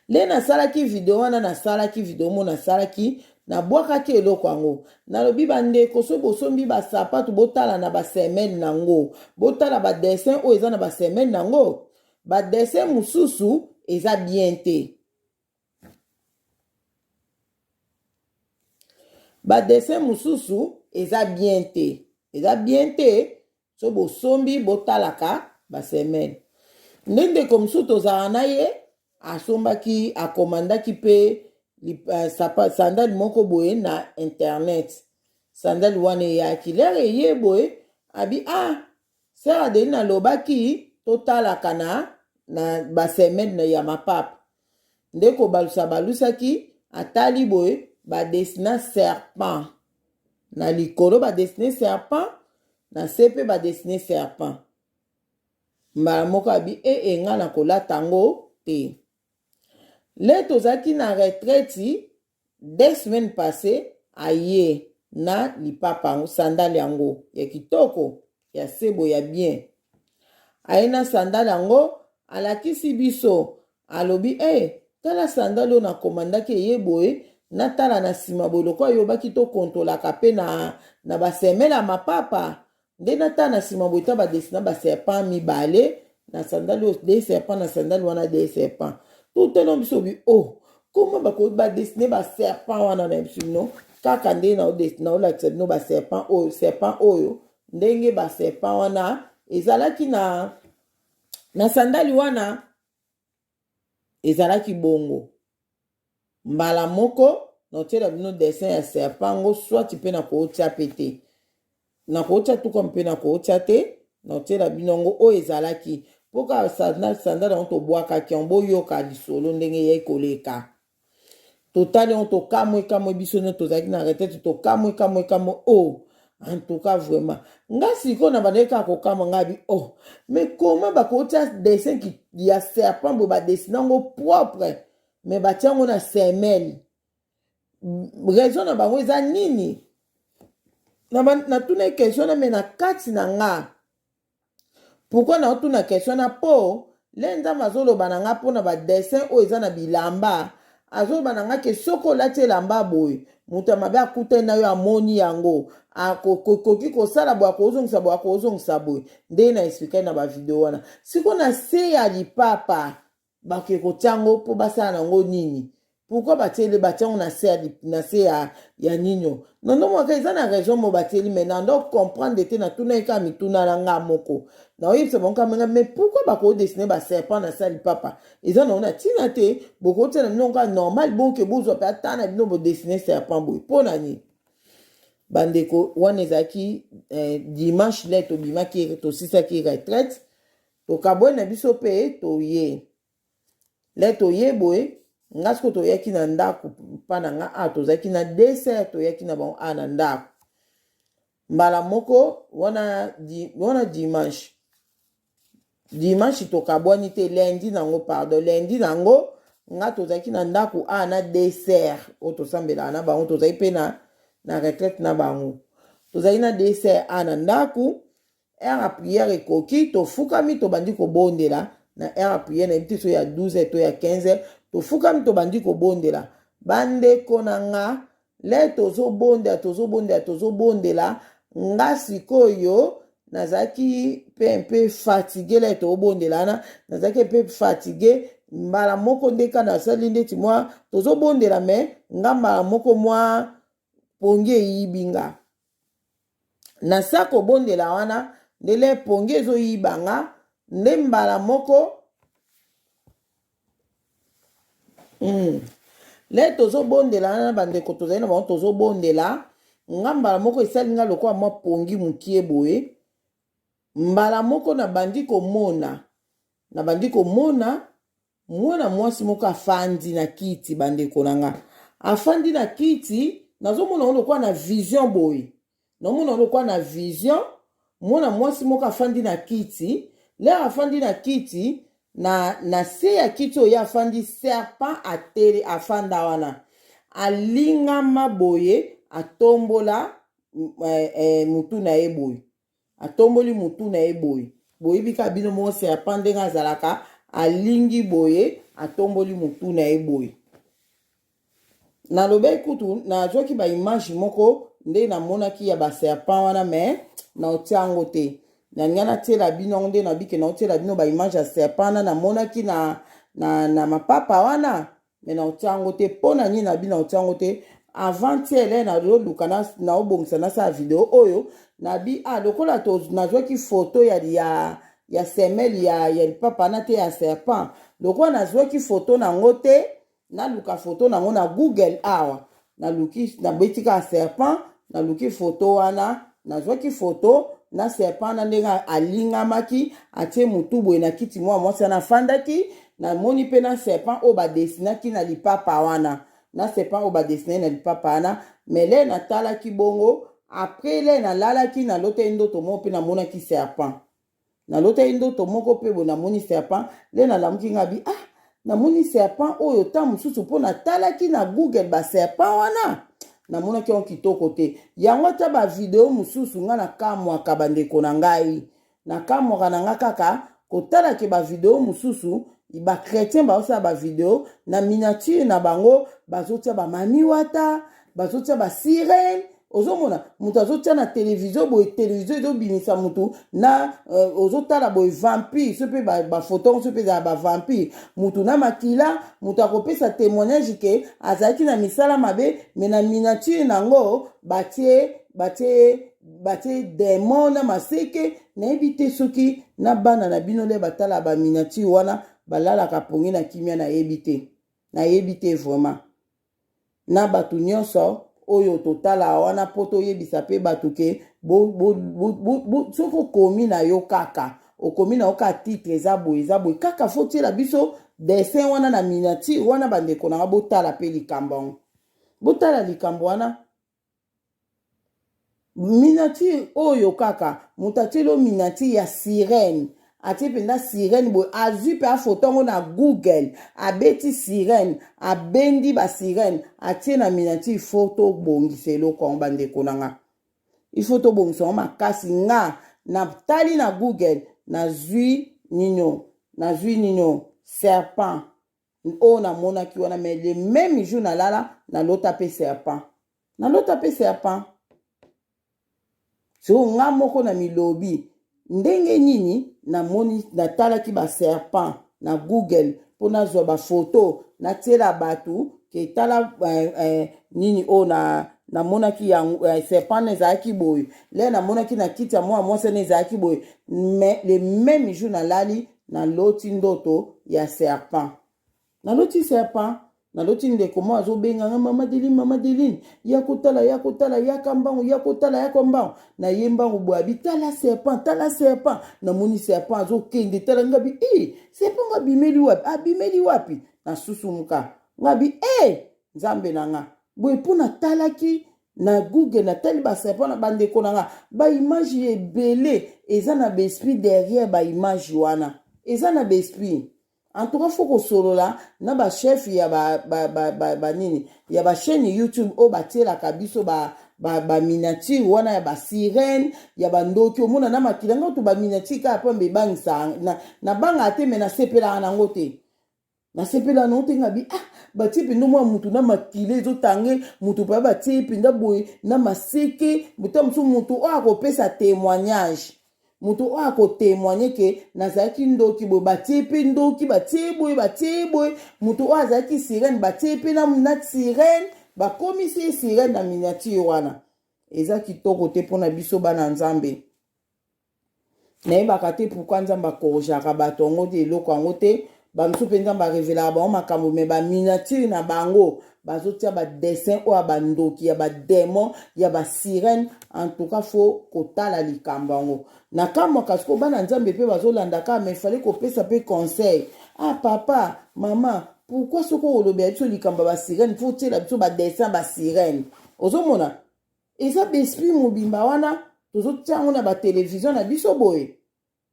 le nasalaki video wana nasalaki video mo nasalaki nabwakaki eloko yango nalobi bandeko so bosombi basapatu botala na basemene nango botala badessin oyo eza na basemene nango badessin mosusu eza bien te badessin mosusu eza bien te so bosombi botalaka basemene nde ndeko mosusu tozala na ye asombaki akomandaki mpe sandali moko boye na internet sandali wana eyaki lere eye boye abi Sœur Adeline alobaki totalaka na basemene ya mapapa ndeko balusaki atali boye badesina serpent na likolo badesine serpent na se mpe badesine serpent mbala moko abi nga na kolata ngo te le tozalaki na retraite 2 semaines passé aye na lipapa yango sandale yango ya kitoko ya sebo ya bien aye na sandale yango alakisi biso alobi tala sandale oyo nakomandaki eye boye natala na nsima boye lokola yobaki tokontolaka mpe na basemele ya mapapa nde natala na nsima boye ta badesina baserpent mibale na sandale oyo de serpent na sandale wana de serpent totala biso bi koma badesine baserpent wana na biso no kaka nde naolakisa bino serpent oyo ndenge baserpent wana ezalaki na sandali wana ezalaki bongo mbala moko naotiela bino dessin ya serpent ngo swati mpe na kootia pe te na kootia tuka mpe na kootia te naotiela bino ngo oyo ezalaki mpoka sandali yango tobwakaki yango boyoka lisolo ndenge ye koleka totali yango tokamwe biso ne tozalaki na retraite tokamwe en tout cas vraiment nga sikoyo na bandeki kaka kokama nga bi mais comment bakotia dessin ya serpent boye badesina yango propre mais batia yango na semelle raison na bango eza nini natuna question na me na kati na nga pourquoi naotuna question na po le nzambe azoloba na nga mpona badessin oyo eza na bilamba azoloba na nga ke soki olati elamba boye moto ya mabe akutani na yo amoni yango akoki kosala boye akozongisa boye nde na explike na bavideo wana siko na se ya lipapa bakoki kotia yango mpo basala nango nini pourquoi batieli batiango na se ya nini nandomwaka eza na raison mo batieli me nando comprendre te natuna eka mituna na nga moko naoyebisa bango kamenga mais pourquoi bakodesine baserpent na se ya lipapa eza nango na ntina te bokotia na bino nka normal bonke bozwa mpe ata na bino bodesine serpent boye mpo na nini bandeko wana ezalaki dimanche le tobimaki tosisaki retraite tokabwe na biso mpe toye le toye boye nga siko toyaki na ndako mpa na nga tozalaki na dessert toyaki na bango na ndako mbala moko wana dimanche tokabwani te lundi nango nga tozalaki na ndako na dessert oyo tosambelaka na bango tozalaki mpe na retraite na bango tozalaki na dessert na ndako ere ya priere ekoki tofukami tobandi kobondela na ere ya priere na yebi so ya 12 to ya 15 tofukami tobandi kobondela bandeko na nga le tozobondela nga sikoyo nazalaki mpe fatigue le tobondela wana nazalaki mpe fatigue mbala moko ndeka nasali ndeti mwa tozobondela me nga mbala moko mwa pongi eyibi nga nasa kobondela wana ndele pongi ezoyiba nga nde mbala moko le tozobondela wana bandeko tozali na bango tozobondela nga mbala moko esali nga lokola mwa pongi mokie boye. Mbala moko nabandi komona mwana mwasi moko afandi na kiti bandeko na nga. Afandi na kiti nazomona lokola na vision boye. Nomona lokola na vision mwana mwasi moko afandi na kiti. Leo afandi na kiti na se ya kiti oyo afandi serpent atere afanda wana. Alingama boye atombola mutu na ye boye. Atomboli mutu na ye boye. Boye bika bino mo serpent ndenga azalaka alingi boye atomboli mutu na ye boye. Na lobe kutu na joki ba image moko nde na monaki ya ba serpent wana me na otiango te. Na ngana tela bino nde na bike na otela bino ba image ya serpent na monaki na mapapa wana me na otiango te pona nyi na bino otiango te. Avant elle na luka na obongisa na sa video oyo na bi lokola to na joki photo ya semelle ya papa na te ya serpent. Lokola na joki photo na ngote na luka photo na ngo na Google awa na luki na betika serpent na luki photo wana na joki photo na serpent na ndenga alingamaki atie mutu boye na kiti mwa mwasi na fandaki na moni pe na serpent o ba desinaki na lipapa wana na serpent o ba desine na lipapa wana mele na talaki bongo après le na lalaki na lote ndoto mo pe na monaki serpent na lote ndoto moko pe bo na moni serpent le na lamuki ngabi na moni serpent oyo ta mususu po na talaki na Google ba serpent wana na monaki on kitoko te yango ta ba video mususu nga na kamwa ka bandeko na ngai na kamwa na nga kaka kotala ke ba video mususu ba chrétien ba osa ba video na miniature na bango bazotia ba mami wata bazotia ba sirène ozomona mutu azotia na télévision boye télévision ezobimisa mutu na ozotala boye vampire so pe ba photo so pe za ba vampire mutu na makila mutu akopesa témoignage ke azalaki na misala mabe me na miniature nango batie démon na maseke nayebi te soki na bana na bino le batala ba miniature wana balalaka pongi na kimia nayebi te vraiment na batu nyonso oyo totala wana poto yebisa pe batu ke soko komi na yo kaka okomi na yo ka titre eza boye kaka fotiela biso dessin wana na miniature wana bandeko na botala pe likambo botala likambo wana miniature oyo kaka mutatelo miniature ya sirène atie penda sirène boye azwi pe afotongo na Google abeti sirène abendi ba sirène atie na miniature photo bongisa eloko bandeko nanga ifoto bongisa makasi nga na tali na Google nazwi nino serpent o na monaki wana mais le même jour na lala na lota pe serpent so nga moko na milobi ndenge nini na moni natalaki ba serpent na Google po nazwa ba photo na tiela batu ke tala nini o na monaki ya serpent ezalaki boye le na monaki na kiti ya mwa mwasi ezalaki boye mais le même jour na lali na loti ndoto ya serpent na loti ndeko mo azobenganga mama Deline ya kotala ya kambango na yembango boabi tala serpent na moni serpent azokende tala ngabi serpent abimeli wapi na susumuka ngabi nzambe nanga boye pona talaki na Google na tali ba serpent na bandeko nanga ba image ebele eza na besprit derrière ba image wana eza na besprit. En tout cas, faut que solola na ba chef ya ba nini ya ba chaîne YouTube o batie la kabiso ba miniature wana ya ba sirène ya ba ndoki o mona na makilanga to ba miniature ka pa mbe bangisa na banga ate me na sepela na ngote na sepela no te ngabi batie pendo mwa mutu na makile zo tange mutu pa batie penda boy na maseke mutamsu mutu o akopesa témoignage mutu o akotémoigner ke nazalaki ndoki boye batie pe ndoki batie boye mutu o azalaki sirène batie pe na sirène bakomisi sirène na miniature wana eza kitoko te mpona biso bana nzambe nayebaka te pourkui nzambe akorojaka bato yango te eloko yango te bamisusu mpenza barevelaka bango makambo me baminiature na bango bazotia badessin oyo ya bandoki ya bademon ya basirene en tout cas fo kotala likambo yango na kamwa kasi ko bana nzambe mpe bazolandaka mais fallait kopesa mpe conseil papa mama pourquoi soko olobela biso likambo ya basirene fo tiela biso badessin basirene ozomona eza besprit mobimba wana tozotia yango na batelevizio na biso boye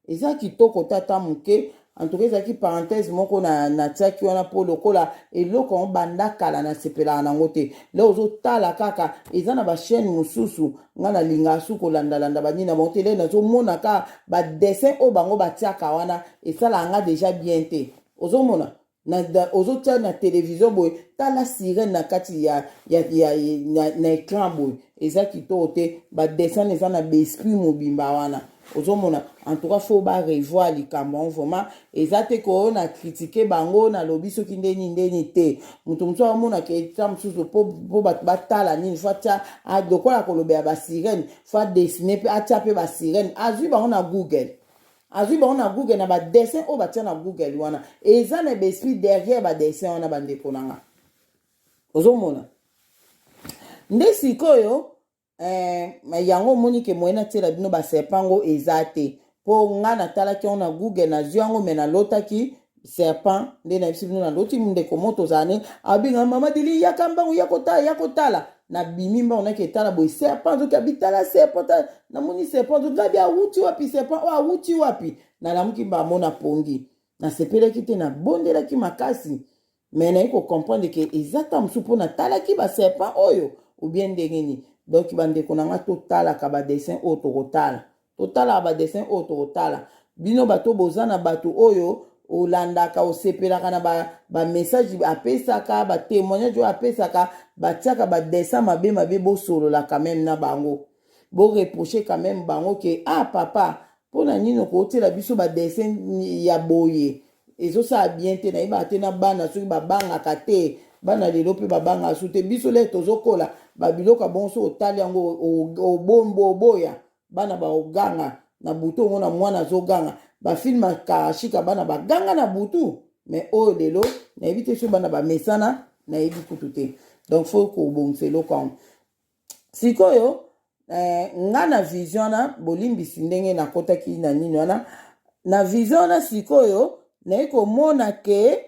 eza kitoko tata moke en tout cas ezalaki parenthèse moko na tiaki wana mpo lokola eloko yango banda kala nasepelaka nango te le ozotala kaka eza na bachaîne mosusu nga nalingaka su kolandalanda banini na bango te le nazomona kaka badessin oyo bango batiaka wana esalaka nga déjà bien te ozomona ozotia na televizio boye tala sirene na kati na écran boye eza kitoko te badessin eza na baesprit mobimba wana ozomona en tout cas faut revoir likambo yango vraiment eza te koyo na kritike bango nalobi soki ndeni te moto mosusu amonaka eta mosusu mpo bato batala nini fo atia lokola kolobela basirene fo adesine mpe atia mpe basirene azwi bango na google na badessin oyo batia na google wana eza na baesprit derrière badessin wana bandeko nanga ozomona nde sikoyo yango omoni ke moye natiela bino baserpango eza te mpo nga natalaki yango na google nazwi yango me nalotaki serpent nde nayebisi bino naloti ndeko mo tozala ne abinga mama deli yaka mbango ya kotala na bimi mbango naki etala boye serpent zoki abitala serpent namoni serpent zoki abi awuti wapi serpent oyo awuti wapi nalamuki bamona pongi nasepelaki te nabondelaki makasi me nayi kocomprendre ke eza ta mosusu mpo natalaki baserpent oyo obien ndenge nini donc bandeko nanga totalaka badessin oyo tokotala bino bato boza na bato oyo olandaka osepelaka na bamessage apesaka batémoignage oyo apesaka batiaka badessin mabe bosolola quand même na bango boreproche quand même bango ke papa mpona nini okotela biso badessin ya boye ezosala bien te nayebaka te na bana soki babangaka te bana lelo mpe babangaka su te biso le tozokola babiloko bonso otali yango oboya bana baoganga na butu ongo na mwana azoganga bafilme akashika bana baganga na butu me oyo lelo nayebi te so bana bamesana nayebi kutu te donc fo kobongisa eloko yango sikoyo nga na vision na bolimbisi ndenge nakotaki na nini wana na vision wana sikoyo naye komona ke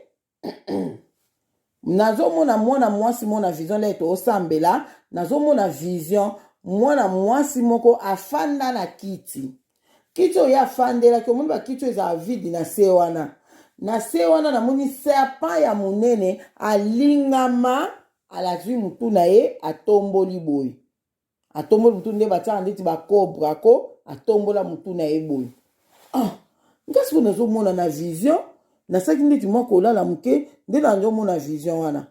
nazomona mwana mwasi mona vision le tosambela nazomona vision mwana mwasi moko afanda na kiti oyo afandelaki omoni bakiti oyo ezala vide na se wana namoni serpent ya monene alingama alazwi mutu na ye atomboli boye mutu nde batiaka ndeti bakobra ko atombola mutu na ye boye ngasi po nazomona na vision nasaki ndeti mwa kolala moke nde nazomona vision wana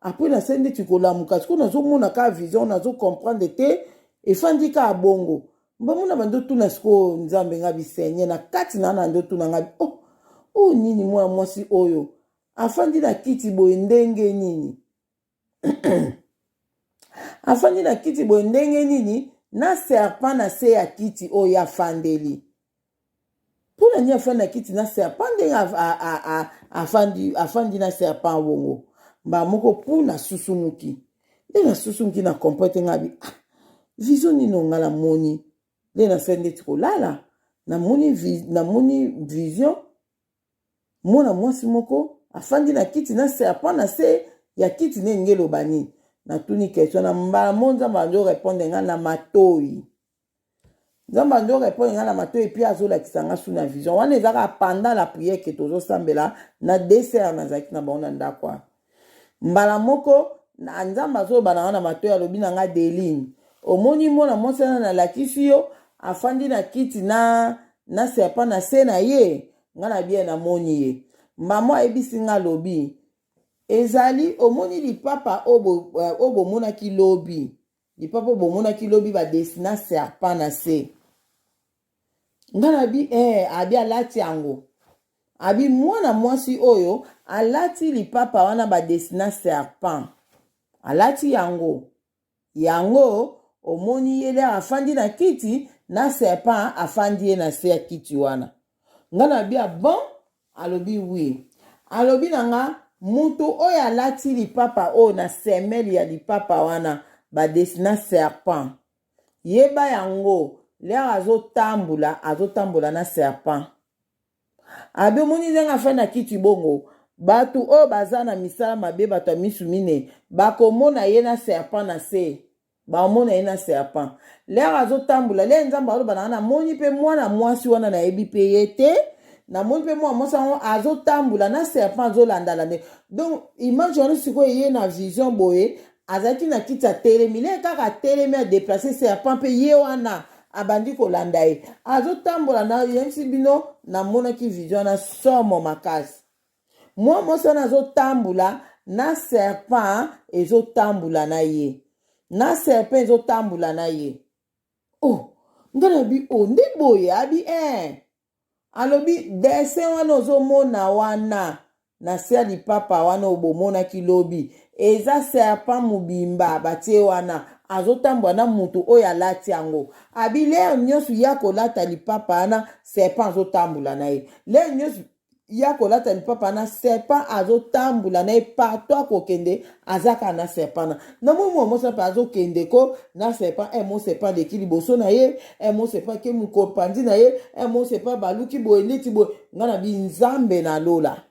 apres nasali ndeti kolamuka siko nazomona ka vision nazokomprendre te efandi ka bongo mbamona bandotuna siko nzambe nga bisenye na kati na ndotuna nga nini mwana mwasi oyo afandi na kiti boye ndenge nini afandi na kiti boye ndenge nini na serpent na se ya kiti oyo afandeli mpona nini afandi na kiti na serpent ndenge afandi na serpent wongo mbamoko mpona susumuki nde nasusumuki na komprete ngabi vision nino nga namoni nde nasali ndeti kolala namoni vision mwana mwasi moko afandi na kiti na serpent na se ya kiti ndenge eloba nini natuni question na mbala mo nzambe ando répondre nga na matoi epi azolakisa nga su na vision wana ezaka pendant la prière ke tozosambela na dessert nazalaki na bango na ndako mbala moko na nzambe azoloba nga na matoi alobi na nga Deline omoni mwana mwasi wana nalakisi yo afandi na kiti na serpent na se na ye nga na bien namoni ye mama ayebisi nga lobi ezali omoni lipapa oyo bomonaki lobi badesina serpent na se nga na bi abi alati yango abi mwana mwasi oyo alati lipapa wana badesina serpent alati yango omoni yele afandi na kiti na serpent afandi ye na se ya kiti wana nga na bi bon alobi oui. Alobi nanga mutu oyo alati lipapa oyo na semeli ya lipapa wana badesina serpent. Yeba yango lero azotambola na serpent. Abi omoni ndenga fa na kiti bongo batu oyo baza na misala mabe bato ya misu mine bakomona ye na serpent na se. Baomona ye na serpent. Lero azotambola le nzambe aloba na namoni mpe mwana mwasi wana nayebi mpe ye te. Namoni mpe mwana mwasi wana azotambola na serpent azolandala nde. Donc image wana sikoyo ye na vision boye azalaki na kiti ya telemi le kaka telemi adeplace serpent mpe ye wana abandi kolanda ye azotambola na yemisi bino namonaki vision na somo makasi. Mwa mwasi wana azotambola na serpent ezotambola na ye. Na serpent ezotambola na ye. Oh, ngana bi nde boye abi alobi dessin wana ozomona wana na se ya lipapa wana obomonaki lobi eza serpent mobimba batie wana azotambola na mutu oyo alati yango. Abi leo nyonso ya kolata lipapa wana serpent azotambola na ye. Leo nyonso ya kolata lipapa wana serpent azotambola na ye partout akokende azaka na serpent na mwa mwa pa azokende ko na serpent mo serpent de kiliboso na ye mo serpent ke mukopandi na ye mo serpent baluki boye neti boye ngana binzambe na lola.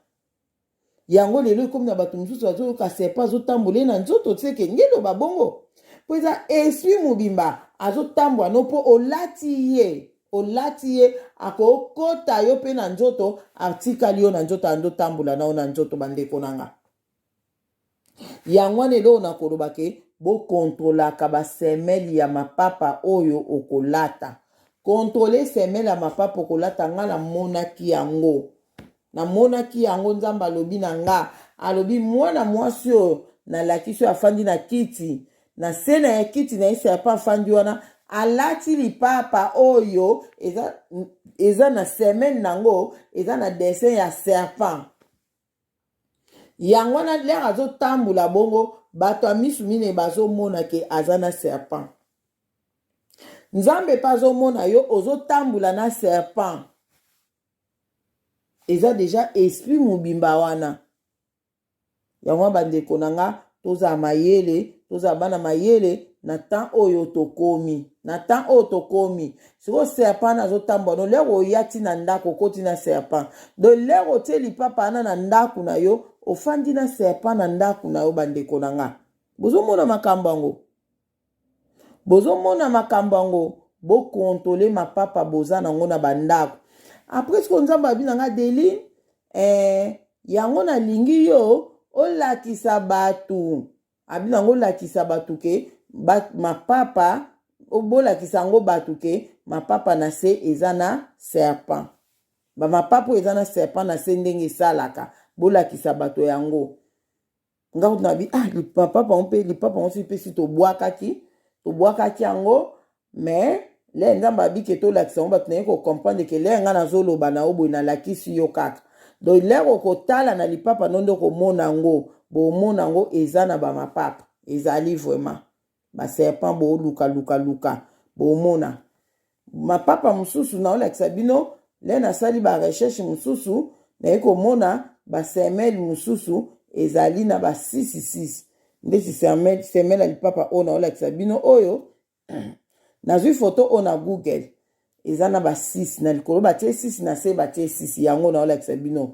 Yango lelo comme na bato mususu azoyoka serpent azotambola na nzoto tseke ngelo babongo po eza esprit mobimba azotambola no po olati ye akokota yo pe na nzoto atikali yo na nzoto andotambola nao na nzoto bandeko nanga. Yango lelo na koloba ke bokontrolaka basemeli ya mapapa oyo okolata. Kontrole semeli ya mapapa okolata nga namonaki yango. Namonaki yango nzamba alobi na nga. Alobi mwana mwasi oyo nalakisi oyo afandi na kiti. Na se na ya kiti na ye serpent afandi wana alati lipapa oyo eza na semeli nango eza na dessin ya serpent. Yango na lero azotambola bongo bato ya misu mine bazomona ke aza na serpent. Nzambe pa azomona yo ozotambola na serpent. Eza deja esprit mobimba wana. Yango bandeko nanga toza mayele, toza bana mayele na temps oyo tokomi. Na temps oyo tokomi. Siko serpent azotambola no lero oyati na ndako koti na serpent. Do lero tie lipapa na ndako na yo ofandi na serpent na ndako na yo bandeko nanga. Bozomona makambo yango. Bozomona makambo yango. Bokontole mapapa boza nango na bandako. Après ce qu'on nzamba abi nanga deli yango na lingi yo olakisa batu. Abi nango olakisa batu ke mapapa obolakisa yango batu ke mapapa na se eza na serpent. Ba mapapa eza na serpent na se ndenge esalaka. Bolakisa bato yango. Nga kutu nabi lipapa mpe lipapa onsi pe si tobwakaki yango mais le nzamba abi ke tolakisa yango bato na ye comprendre ke le nga nazoloba na oboye nalakisi yo kaka. Donc lero kotala na lipapa nondo komona yango bomona yango eza na ba mapapa ezali vraiment ba serpent bo luka bomona mapapa mususu na olakisa bino le nasali ba recherche mususu na ye komona ba semeli mususu ezali na ba 6 ndesi semeli lipapa ona olakisa bino oyo nazwi photo ona Google eza na ba 6 na likolo batie 6 na se batie 6 yango na olakisa bino.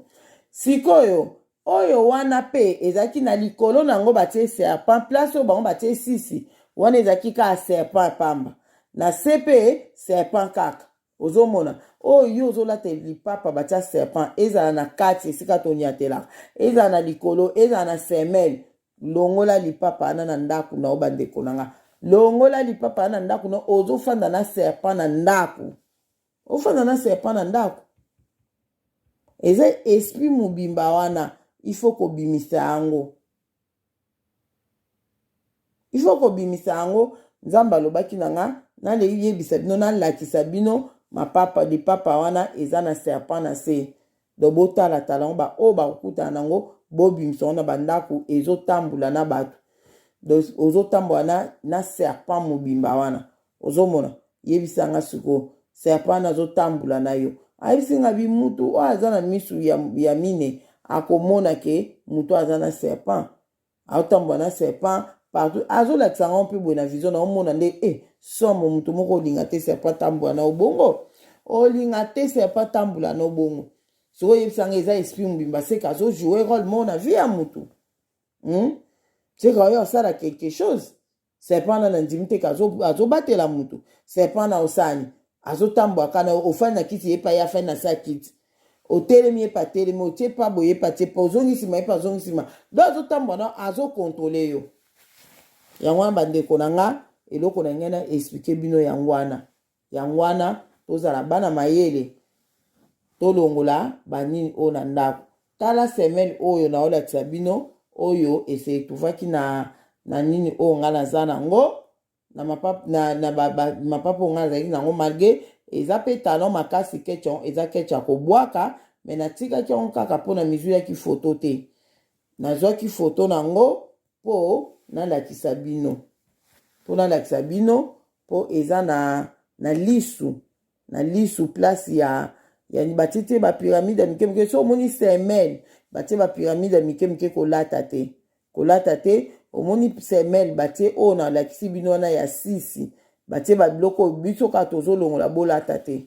Sikoyo oyo wana pe ezaki na likolo nango batie serpent place oyo bango batie 6 wana ezaki ka serpent pamba na se pe serpent kaka. Ozomona oyo ozolata lipapa batia serpent ezala na kati esika toniatelaka ezala na likolo ezala na semelle longola lipapa ana na ndako na obandeko nanga. Longola lipapa ana na ndako na ozofanda na serpent na ndako. Ofanda na serpent na ndako. Eza esprit mobimba wana ifo kobimisa yango. Ifo kobimisa yango nzamba lobaki nanga na le yebisa bino na lakisa bino mapapa di papa wana eza na serpent na se. Do botala talango ba o ba okuta nango bobimisa wana bandako ezotambola na bato. Do ozotambola na serpent mobimba wana. Ozomona yebisa nga siko serpent azotambola na yo. ayebisinga bi mutu oyo aza na misu ya mine akomona ke mutu aza na serpent aotambola na serpent partout azolakisa ngo mpe boye na vision na omona nde somo mutu moko olinga te serpent tambola na obongo olinga te serpent tambola na obongo soki oyebisanga eza esprit mobimba seka azojoue role moko na vie ya mutu seka oyo osala quelque chose serpent na ndimi te azobatela mutu serpent na osani azotambola kana ofani na kiti ye pa ye afani na sa kiti otelemi ye pa telemi otie pa boye pa tie pa ozongisima ye pa ozongisima do azotambola na azokontrole yo yango wana bandeko na nga eloko na ngai na explike bino yango wana tozala bana mayele tolongola banini oyo na ndako tala semaine oyo naolakisa bino oyo ese etuvaki na nini oyo nga naza nango na mapapa oyo nga nazalaki nango malgré eza mpe talon makasi ketio eza ketio ya kobwaka me natikaki yango kaka mpona mizuyaki foto te nazwaki foto nango mpo nalakisa bino mpo eza na lisu place ya batie te bapiramide ya mike mike so omoni semele batie bapiramide ya mike mike kolata te omoni semele batie oyo nalakisi bino wana ya 6 batie babiloko biso kaka tozolongola bolata te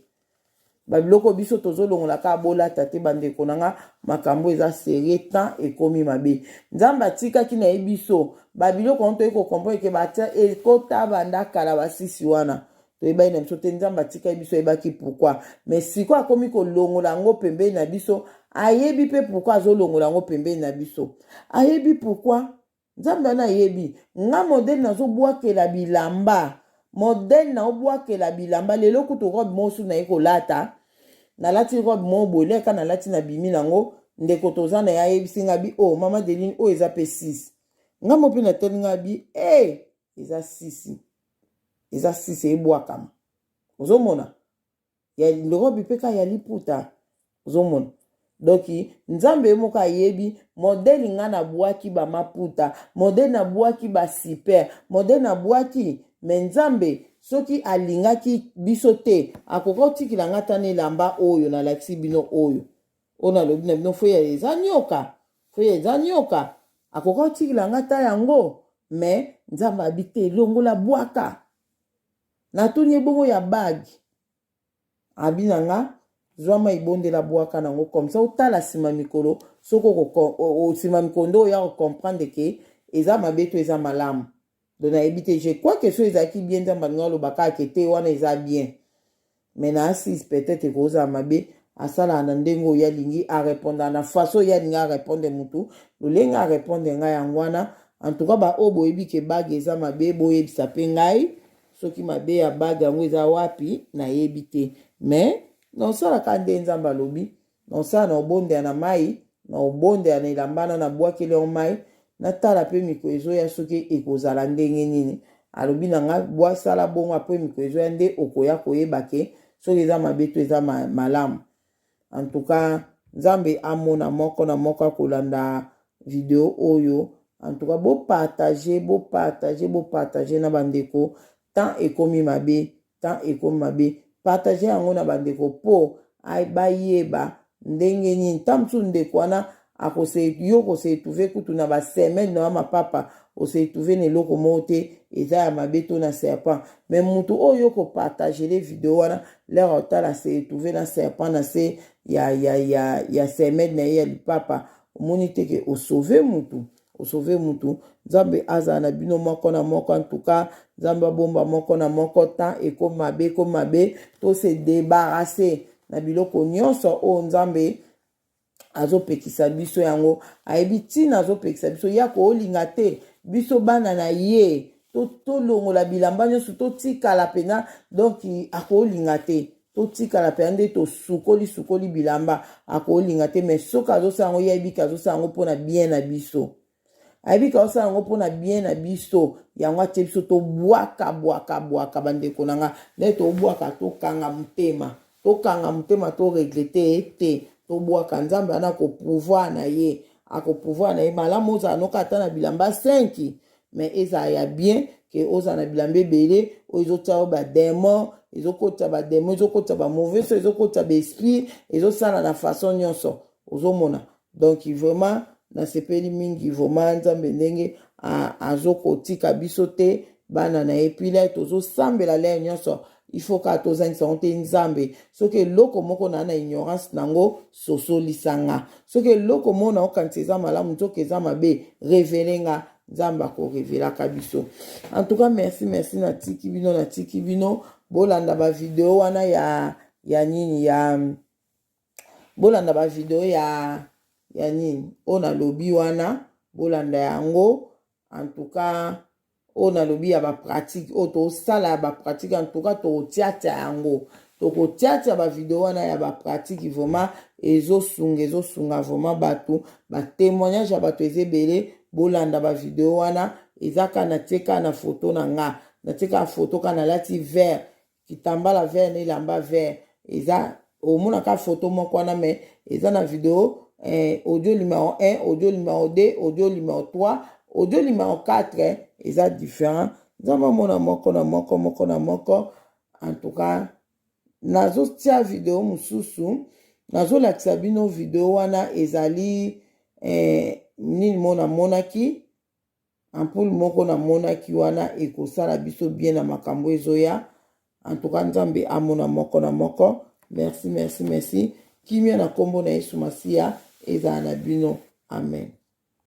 babiloko biso tozolongola kaka bolata te bandeko na nga makambo eza serie temps ekomi mabe nzambe atikaki na ye biso babiloko wana toyei kokomprendre ke batia ekota banda kala basisi wana toyebai na biso te nzambe atikaki biso ayebaki pourkui mais sikoyo akomi kolongola yango pembeni na biso ayebi mpe pourkui azolongola yango pembeni na biso ayebi pourkui nzambe wana ayebi nga modele nazobwakela bilamba modele na obwakela bilamba lelo kutu robe mosu na ye kolata nalati robe mo boleka nalati na bimi nango ndeko toza na ye ayebisinga bi mama Deline oyo eza pe 6 nga mo mpe natelinga bi eza 6 ebwakama ozomona ya robe mpe ka ya liputa ozomona doki nzambe moko ayebi modele nga nabwaki bamaputa modele nabwaki basiper modele nabwaki me nzambe soki alingaki biso te akoka otikila nga tana elamba oyo nalakisi bino oyo nalobi na bino foya eza nyoka akoka otikila nga ta yango me nzambe abi te longola bwaka natuni ebongo ya bagi abi na nga zwama ibondela bwaka nango comme ça otala nsima mikolo soko nsima mikolo nde oya kokomprendre ke eza mabe to eza malamu donc nayebi te je crois que so ezalaki bien nzambe alingi alobaka ake te wana eza bien mais na asise peut-être ekozala mabe asalaka na ndenge oyo alingi arépondre na façon oyo alingi arépondre mutu lolenge arépondre ngai yango wana en tout cas baoyo boyebi ke bage eza mabe boyebisa mpe ngai soki mabe ya bage yango eza wapi nayebi te mais naosalaka nde nzambe alobi naosala na obondela na mai na obondela na elambana na bwakeli yango mai natala mpe mikolo ezoya soki ekozala ndenge nini alobi na nga bwasala bongo apre mikolo ezoya nde okoya koyeba ke soki eza mabe to eza malamu en tout cas nzambe amona moko na moko akolanda video oyo en tout cas bopartage na bandeko tant ekomi mabe partage yango na bandeko po bayeba ndenge nini ntango mosusu ndeko wana yo kose etrouve kutu na basemaine na mapapa ose etrouve na eloko moko te eza ya mabe to na serpent mais mutu oyo kopartage le video wana lero otala se etrouve na serpent na se ya semaine na ye ya lipapa omoni te ke osauve mutu nzambe azala na bino moko na moko en tout cas nzambe abomba moko na moko temps ekomi mabe to se débarrasser na biloko nyonso oyo nzambe azopekisa biso yango ayebi ntina azopekisa biso ya koolinga te biso bana na ye tolongola bilamba nyonso totikala pena donc akoolinga te totikala pena nde tosukoli bilamba akoolinga te mais soki azosala yango yayebika azosala yango mpona bien na biso ayebika azosala yango mpona bien na biso yango atie biso tobwaka bandeko na nga nde tobwaka tokanga motema toregrete ete tobwaka nzambe ana akopouvoir na ye malamu ozala noka ata na bilamba 5 mais ezala ya bien ke ozala na bilamba ebele oyo ezotia yo bademon ezokota ba démon ezokota ba mauvais so ezokota ba esprit ezosala na façon nyonso ozomona. Donc vraiment nasepeli mingi vraiment nzambe ndenge azokotika biso te bana na ye puis le tozosambela le nyonso il faut ka tozangisa ngo te nzambe soki eloko moko na ignorance nango sosolisanga soki eloko moko na okanisa eza malamu nzoka eza mabe révélé nga nzambe akorevelaka biso. En tout cas merci natiki bino bolanda ba video wana ya nini ya bolanda ba video ya nini ona lobi wana bolanda yango. En tout cas on a lobby ya ba pratique auto sala ba pratique en tout cas to théâtre yango to ko théâtre ba vidéo wana ya ba pratique vraiment ezosunga vraiment bato ba témoignage ya bato ezebele bolanda ba vidéo wana ezaka na teka na photo na nga na teka photo kana lati vert kitambala vert ne lamba vert eza omona ka photo moko wana mais eza na vidéo audio numéro 1 audio numéro 2 audio numéro 3 audio numéro 4 eza différent nzamba mona moko na moko. En tout cas nazotia video mususu nazolakisa bino video wana ezali nini mona monaki ampule moko na monaki wana ekosala biso bien na makambo ezoya. En tout cas nzambe amona moko na moko. Merci kimia na kombo na Yesu Masia ezala na bino amen.